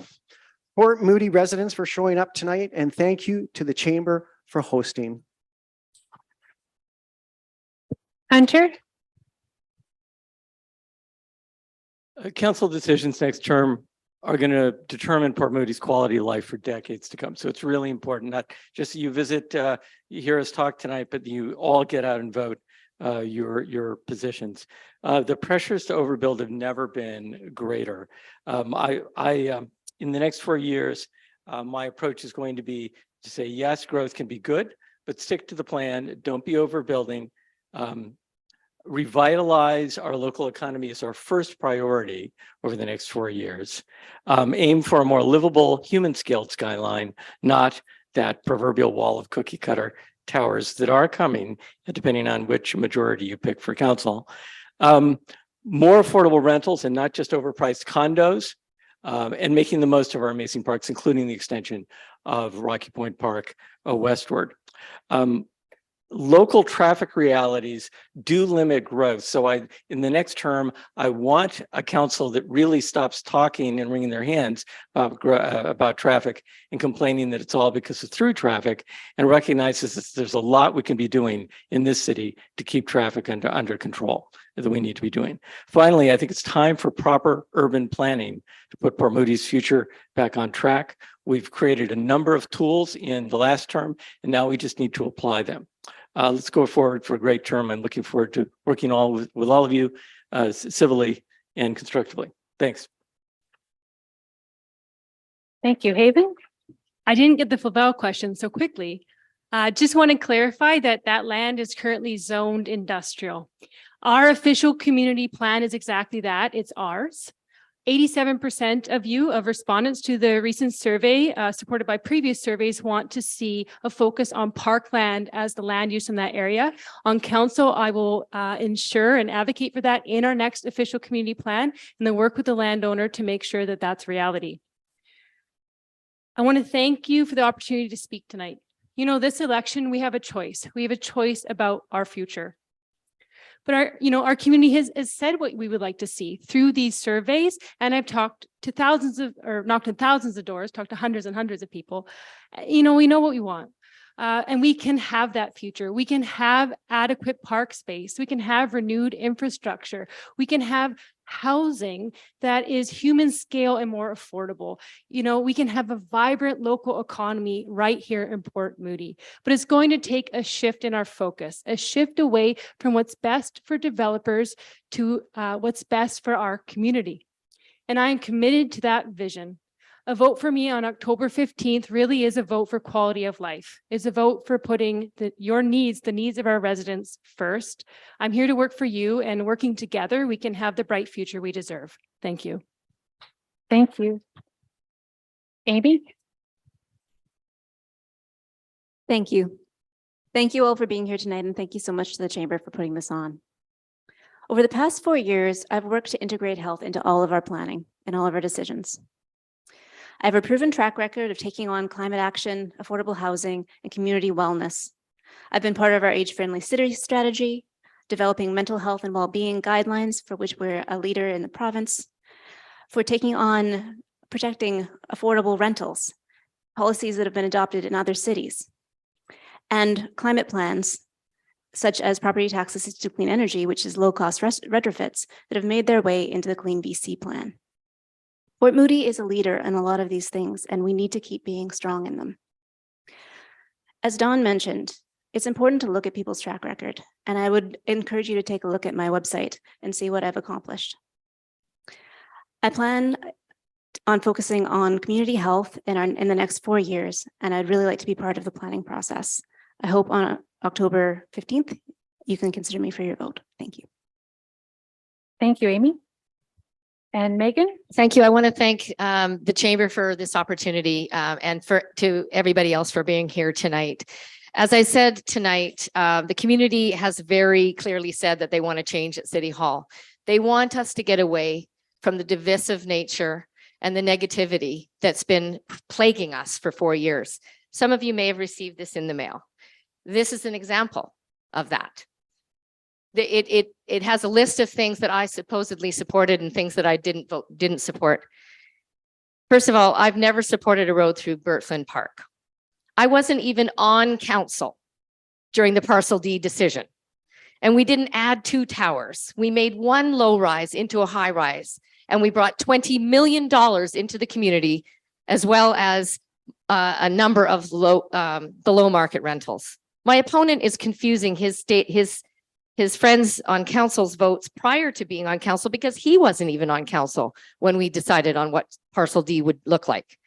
Port Moody residents for showing up tonight, and thank you to the Chamber for hosting. Hunter? Council decisions next term are going to determine Port Moody's quality of life for decades to come. So it's really important, not just you visit, you hear us talk tonight, but you all get out and vote your positions. The pressures to overbuild have never been greater. In the next 4 years, my approach is going to be to say, yes, growth can be good, but stick to the plan. Don't be overbuilding. Revitalize our local economy is our first priority over the next 4 years. Aim for a more livable, human-scaled skyline, not that proverbial wall of cookie cutter towers that are coming, depending on which majority you pick for council. More affordable rentals and not just overpriced condos, and making the most of our amazing parks, including the extension of Rocky Point Park westward. Local traffic realities do limit growth. So in the next term, I want a council that really stops talking and wringing their hands about traffic and complaining that it's all because of through traffic, and recognizes that there's a lot we can be doing in this city to keep traffic under control that we need to be doing. Finally, I think it's time for proper urban planning to put Port Moody's future back on track. We've created a number of tools in the last term, and now we just need to apply them. Let's go forward for a great term. I'm looking forward to working with all of you civilly and constructively. Thanks. Thank you, Haven. I didn't get the Flavel question so quickly. Just want to clarify that that land is currently zoned industrial. Our official community plan is exactly that. It's ours. 87% of respondents to the recent survey, supported by previous surveys, want to see a focus on parkland as the land use in that area. On council, I will ensure and advocate for that in our next official community plan, and then work with the landowner to make sure that that's reality. I want to thank you for the opportunity to speak tonight. You know, this election, we have a choice. We have a choice about our future. But our community has said what we would like to see through these surveys. And I've talked to knocked on thousands of doors, talked to hundreds and hundreds of people. We know what we want. And we can have that future. We can have adequate park space. We can have renewed infrastructure. We can have housing that is human scale and more affordable. We can have a vibrant local economy right here in Port Moody. But it's going to take a shift in our focus, a shift away from what's best for developers to what's best for our community. And I am committed to that vision. A vote for me on October 15th really is a vote for quality of life. It's a vote for putting the needs of our residents first. I'm here to work for you, and working together, we can have the bright future we deserve. Thank you. Thank you. Amy? Thank you. Thank you all for being here tonight, and thank you so much to the Chamber for putting this on. Over the past 4 years, I've worked to integrate health into all of our planning. in all of our decisions. I have a proven track record of taking on climate action, affordable housing, and community wellness. I've been part of our age-friendly city strategy, developing mental health and well-being guidelines, for which we're a leader in the province, for taking on protecting affordable rentals, policies that have been adopted in other cities, and climate plans, such as property tax assisted to clean energy, which is low-cost retrofits that have made their way into the Clean BC plan. Port Moody is a leader in a lot of these things, and we need to keep being strong in them. As Dawn mentioned, it's important to look at people's track record, and I would encourage you to take a look at my website and see what I've accomplished. I plan on focusing on community health in the next 4 years, and I'd really like to be part of the planning process. I hope on October 15th, you can consider me for your vote. Thank you. Thank you, Amy. And Megan? Thank you. I want to thank the Chamber for this opportunity and to everybody else for being here tonight. As I said tonight, the community has very clearly said that they want to change at City Hall. They want us to get away from the divisive nature and the negativity that's been plaguing us for 4 years. Some of you may have received this in the mail. This is an example of that. It has a list of things that I supposedly supported and things that I didn't support. First of all, I've never supported a road through Birtland Park. I wasn't even on council during the parcel D decision. And we didn't add 2 towers. We made 1 low rise into a high rise, and we brought $20 million into the community, as well as a number of below market rentals. My opponent is confusing his friends on council's votes prior to being on council, because he wasn't even on council when we decided on what parcel D would look like.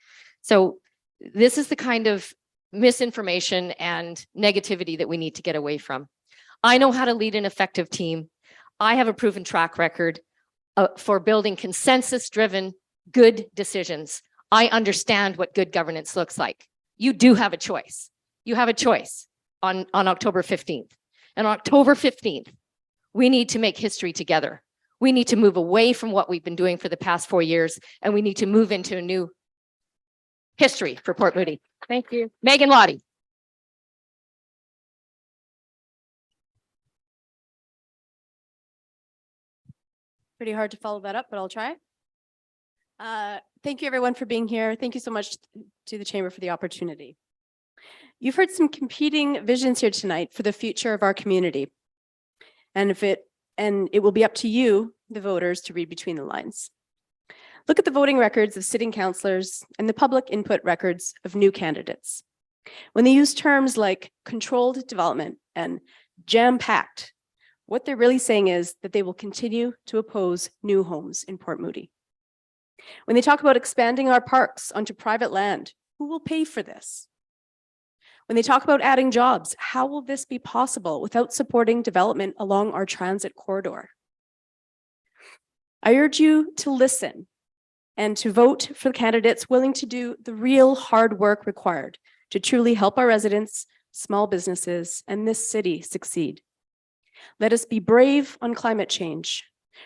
So this is the kind of misinformation and negativity that we need to get away from. I know how to lead an effective team. I have a proven track record for building consensus-driven, good decisions. I understand what good governance looks like. You do have a choice. You have a choice on October 15th. And on October 15th, we need to make history together. We need to move away from what we've been doing for the past 4 years, and we need to move into a new history for Port Moody. Thank you. Megan Lottie. Pretty hard to follow that up, but I'll try. Thank you everyone for being here. Thank you so much to the Chamber for the opportunity. You've heard some competing visions here tonight for the future of our community. And it will be up to you, the voters, to read between the lines. Look at the voting records of sitting councillors and the public input records of new candidates. When they use terms like controlled development and jam-packed, what they're really saying is that they will continue to oppose new homes in Port Moody. When they talk about expanding our parks onto private land, who will pay for this? When they talk about adding jobs, how will this be possible without supporting development along our transit corridor? I urge you to listen and to vote for candidates willing to do the real hard work required to truly help our residents, small businesses, and this city succeed. Let us be brave on climate change,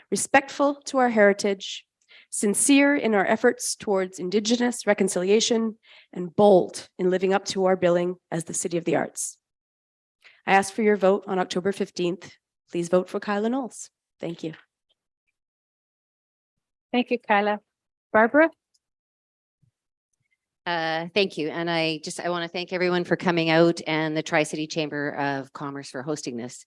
respectful to our heritage, sincere in our efforts towards Indigenous reconciliation, and bold in living up to our billing as the City of the Arts. I ask for your vote on October 15th. Please vote for Kyla Knowles. Thank you. Thank you, Kyla. Barbara? Thank you. And I want to thank everyone for coming out and the Tri-City Chamber of Commerce for hosting this.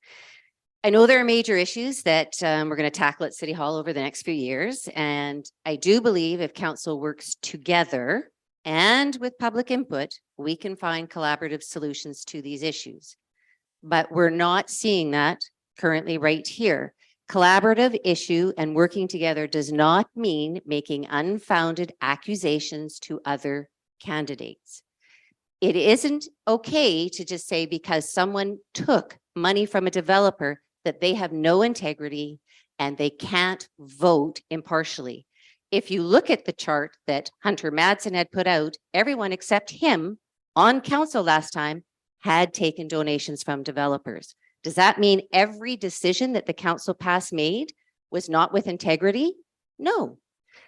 I know there are major issues that we're going to tackle at City Hall over the next few years. And I do believe if council works together and with public input, we can find collaborative solutions to these issues. But we're not seeing that currently right here. Collaborative issue and working together does not mean making unfounded accusations to other candidates. It isn't okay to just say because someone took money from a developer that they have no integrity and they can't vote impartially. If you look at the chart that Hunter Madsen had put out, everyone except him on council last time had taken donations from developers. Does that mean every decision that the council passed made was not with integrity? No.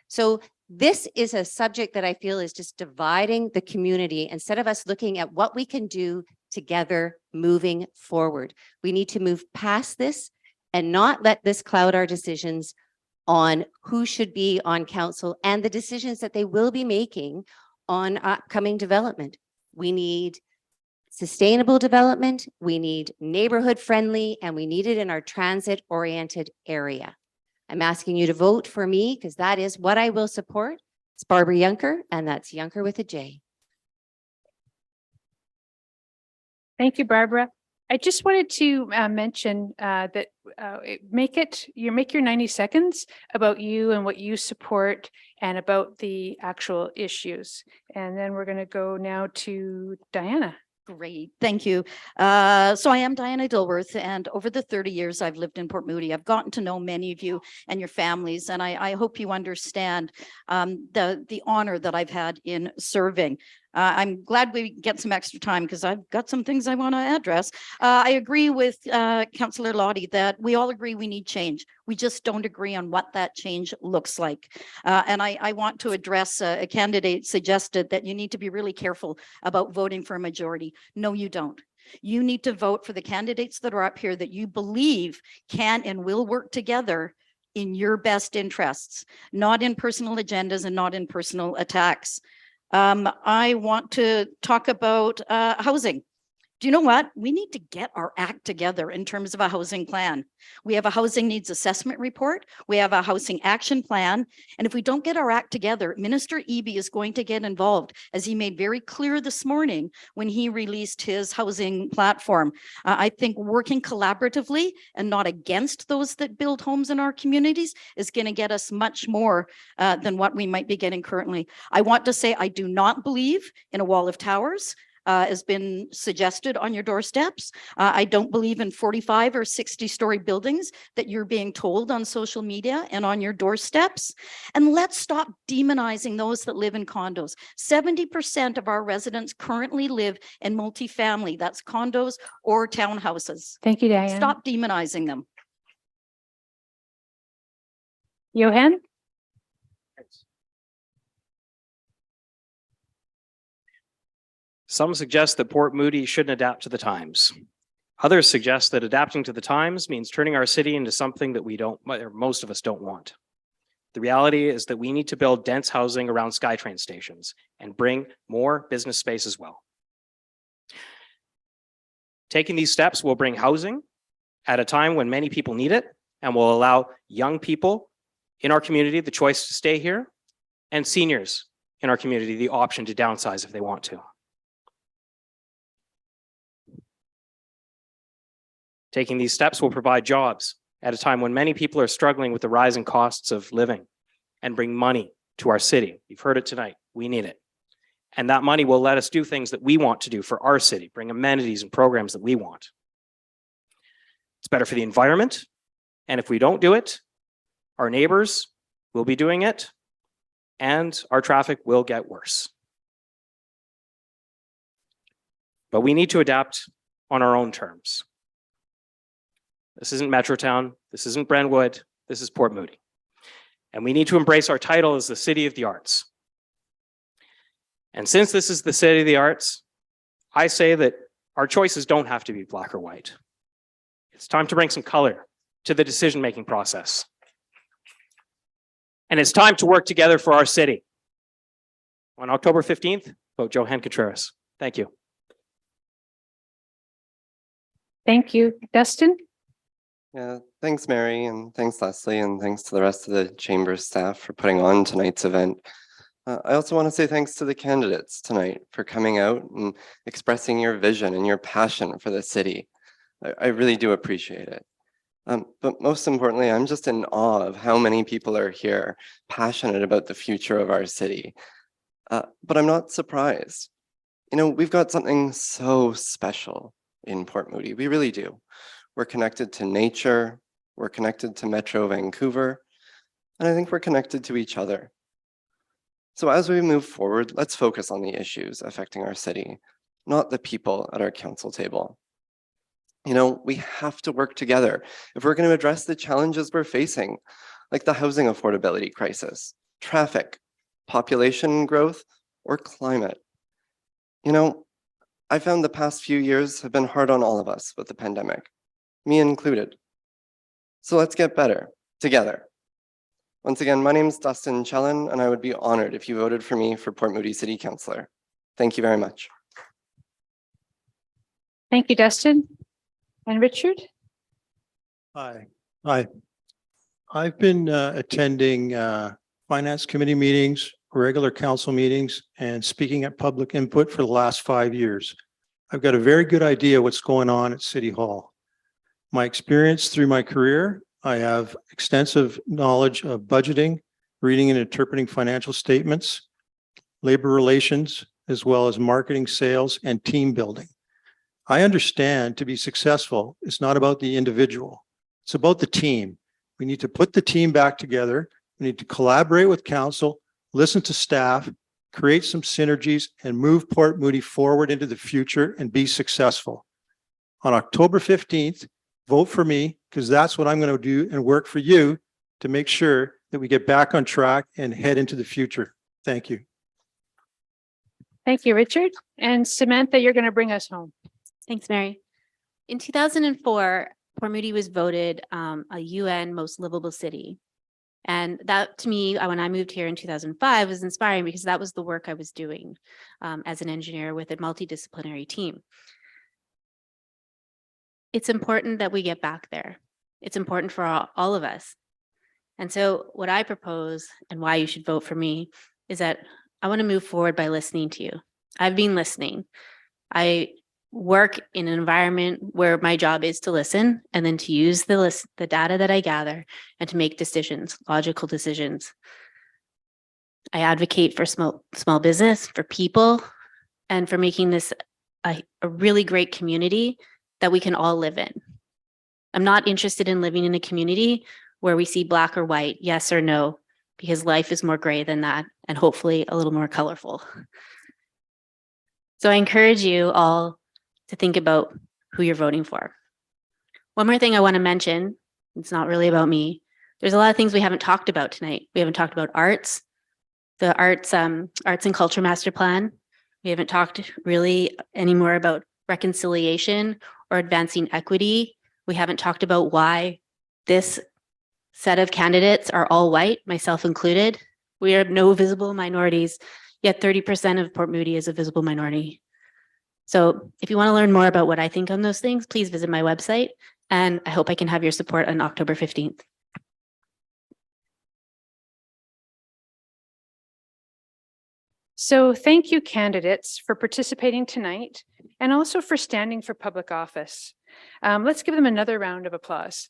So this is a subject that I feel is just dividing the community instead of us looking at what we can do together moving forward. We need to move past this and not let this cloud our decisions on who should be on council and the decisions that they will be making on upcoming development. We need sustainable development, we need neighborhood friendly, and we need it in our transit oriented area. I'm asking you to vote for me because that is what I will support. It's Barbara Yunker, and that's Yunker with a J. Thank you, Barbara. I just wanted to mention that make your 90 seconds about you and what you support and about the actual issues. And then we're going to go now to Diana. Great, thank you. So I am Diana Dilworth, and over the 30 years I've lived in Port Moody, I've gotten to know many of you and your families, and I hope you understand the honor that I've had in serving. I'm glad we get some extra time because I've got some things I want to address. I agree with Councillor Lottie that we all agree we need change. We just don't agree on what that change looks like. And I want to address a candidate suggested that you need to be really careful about voting for a majority. No, you don't. You need to vote for the candidates that are up here that you believe can and will work together in your best interests, not in personal agendas and not in personal attacks. I want to talk about housing. Do you know what? We need to get our act together in terms of a housing plan. We have a housing needs assessment report. We have a housing action plan. And if we don't get our act together, Minister Eby is going to get involved, as he made very clear this morning when he released his housing platform. I think working collaboratively and not against those that build homes in our communities is going to get us much more than what we might be getting currently. I want to say I do not believe in a wall of towers. Has been suggested on your doorsteps. I don't believe in 45 or 60-story buildings that you're being told on social media and on your doorsteps. And let's stop demonizing those that live in condos. 70% of our residents currently live in multifamily. That's condos or townhouses. Thank you, Diane. Stop demonizing them. Johan? Some suggest that Port Moody shouldn't adapt to the times. Others suggest that adapting to the times means turning our city into something that we don't, or most of us don't want. The reality is that we need to build dense housing around SkyTrain stations and bring more business space as well. Taking these steps will bring housing at a time when many people need it and will allow young people in our community the choice to stay here and seniors in our community the option to downsize if they want to. Taking these steps will provide jobs at a time when many people are struggling with the rising costs of living and bring money to our city. You've heard it tonight. We need it. And that money will let us do things that we want to do for our city, bring amenities and programs that we want. It's better for the environment. And if we don't do it, our neighbors will be doing it and our traffic will get worse. But we need to adapt on our own terms. This isn't Metrotown, this isn't Brentwood, this is Port Moody. And we need to embrace our title as the City of the Arts. And since this is the City of the Arts, I say that our choices don't have to be black or white. It's time to bring some color to the decision-making process. And it's time to work together for our city. On October 15th, vote Johan Contreras. Thank you. Thank you. Dustin? Yeah, thanks, Mary, and thanks, Leslie, and thanks to the rest of the Chamber staff for putting on tonight's event. I also want to say thanks to the candidates tonight for coming out and expressing your vision and your passion for the city. I really do appreciate it. But most importantly, I'm just in awe of how many people are here passionate about the future of our city. But I'm not surprised. You know, we've got something so special in Port Moody. We really do. We're connected to nature, we're connected to Metro Vancouver, and I think we're connected to each other. So as we move forward, let's focus on the issues affecting our city, not the people at our council table. You know, we have to work together if we're going to address the challenges we're facing, like the housing affordability crisis, traffic, population growth, or climate. You know, I found the past few years have been hard on all of us with the pandemic, me included. So let's get better together. Once again, my name is Dustin Chellin, and I would be honored if you voted for me for Port Moody City Councillor. Thank you very much. Thank you, Dustin. And Richard? Hi. I've been attending finance committee meetings, regular council meetings, and speaking at public input for the last 5 years. I've got a very good idea what's going on at City Hall. My experience through my career, I have extensive knowledge of budgeting, reading and interpreting financial statements, labor relations, as well as marketing, sales, and team building. I understand to be successful, it's not about the individual. It's about the team. We need to put the team back together. We need to collaborate with council, listen to staff, create some synergies, and move Port Moody forward into the future and be successful. On October 15th, vote for me, because that's what I'm going to do and work for you to make sure that we get back on track and head into the future. Thank you. Thank you, Richard. And Samantha, you're going to bring us home. Thanks, Mary. In 2004, Port Moody was voted a UN Most Livable City. And that, to me, when I moved here in 2005, was inspiring because that was the work I was doing as an engineer with a multidisciplinary team. It's important that we get back there. It's important for all of us. And so what I propose and why you should vote for me is that I want to move forward by listening to you. I've been listening. I work in an environment where my job is to listen and then to use the data that I gather and to make decisions, logical decisions. I advocate for small business, for people, and for making this a really great community that we can all live in. I'm not interested in living in a community where we see black or white, yes or no, because life is more gray than that and hopefully a little more colorful. So I encourage you all to think about who you're voting for. One more thing I want to mention, it's not really about me. There's a lot of things we haven't talked about tonight. We haven't talked about arts, the arts and culture master plan. We haven't talked really anymore about reconciliation or advancing equity. We haven't talked about why this set of candidates are all white, myself included. We have no visible minorities, yet 30% of Port Moody is a visible minority. So if you want to learn more about what I think on those things, please visit my website, and I hope I can have your support on October 15th. So thank you, candidates, for participating tonight and also for standing for public office. Let's give them another round of applause.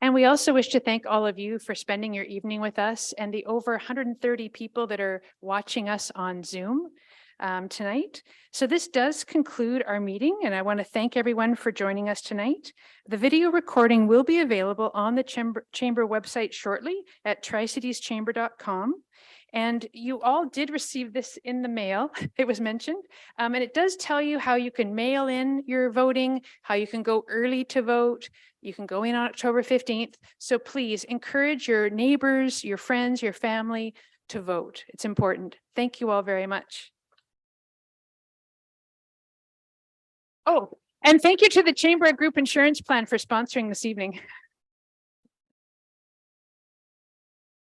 And we also wish to thank all of you for spending your evening with us and the over 130 people that are watching us on Zoom tonight. So this does conclude our meeting, and I want to thank everyone for joining us tonight. The video recording will be available on the chamber website shortly at tricitieschamber.com. And you all did receive this in the mail, it was mentioned, and it does tell you how you can mail in your voting, how you can go early to vote. You can go in on October 15th. So please encourage your neighbors, your friends, your family to vote. It's important. Thank you all very much. Oh, and thank you to the Chamber Group Insurance Plan for sponsoring this evening.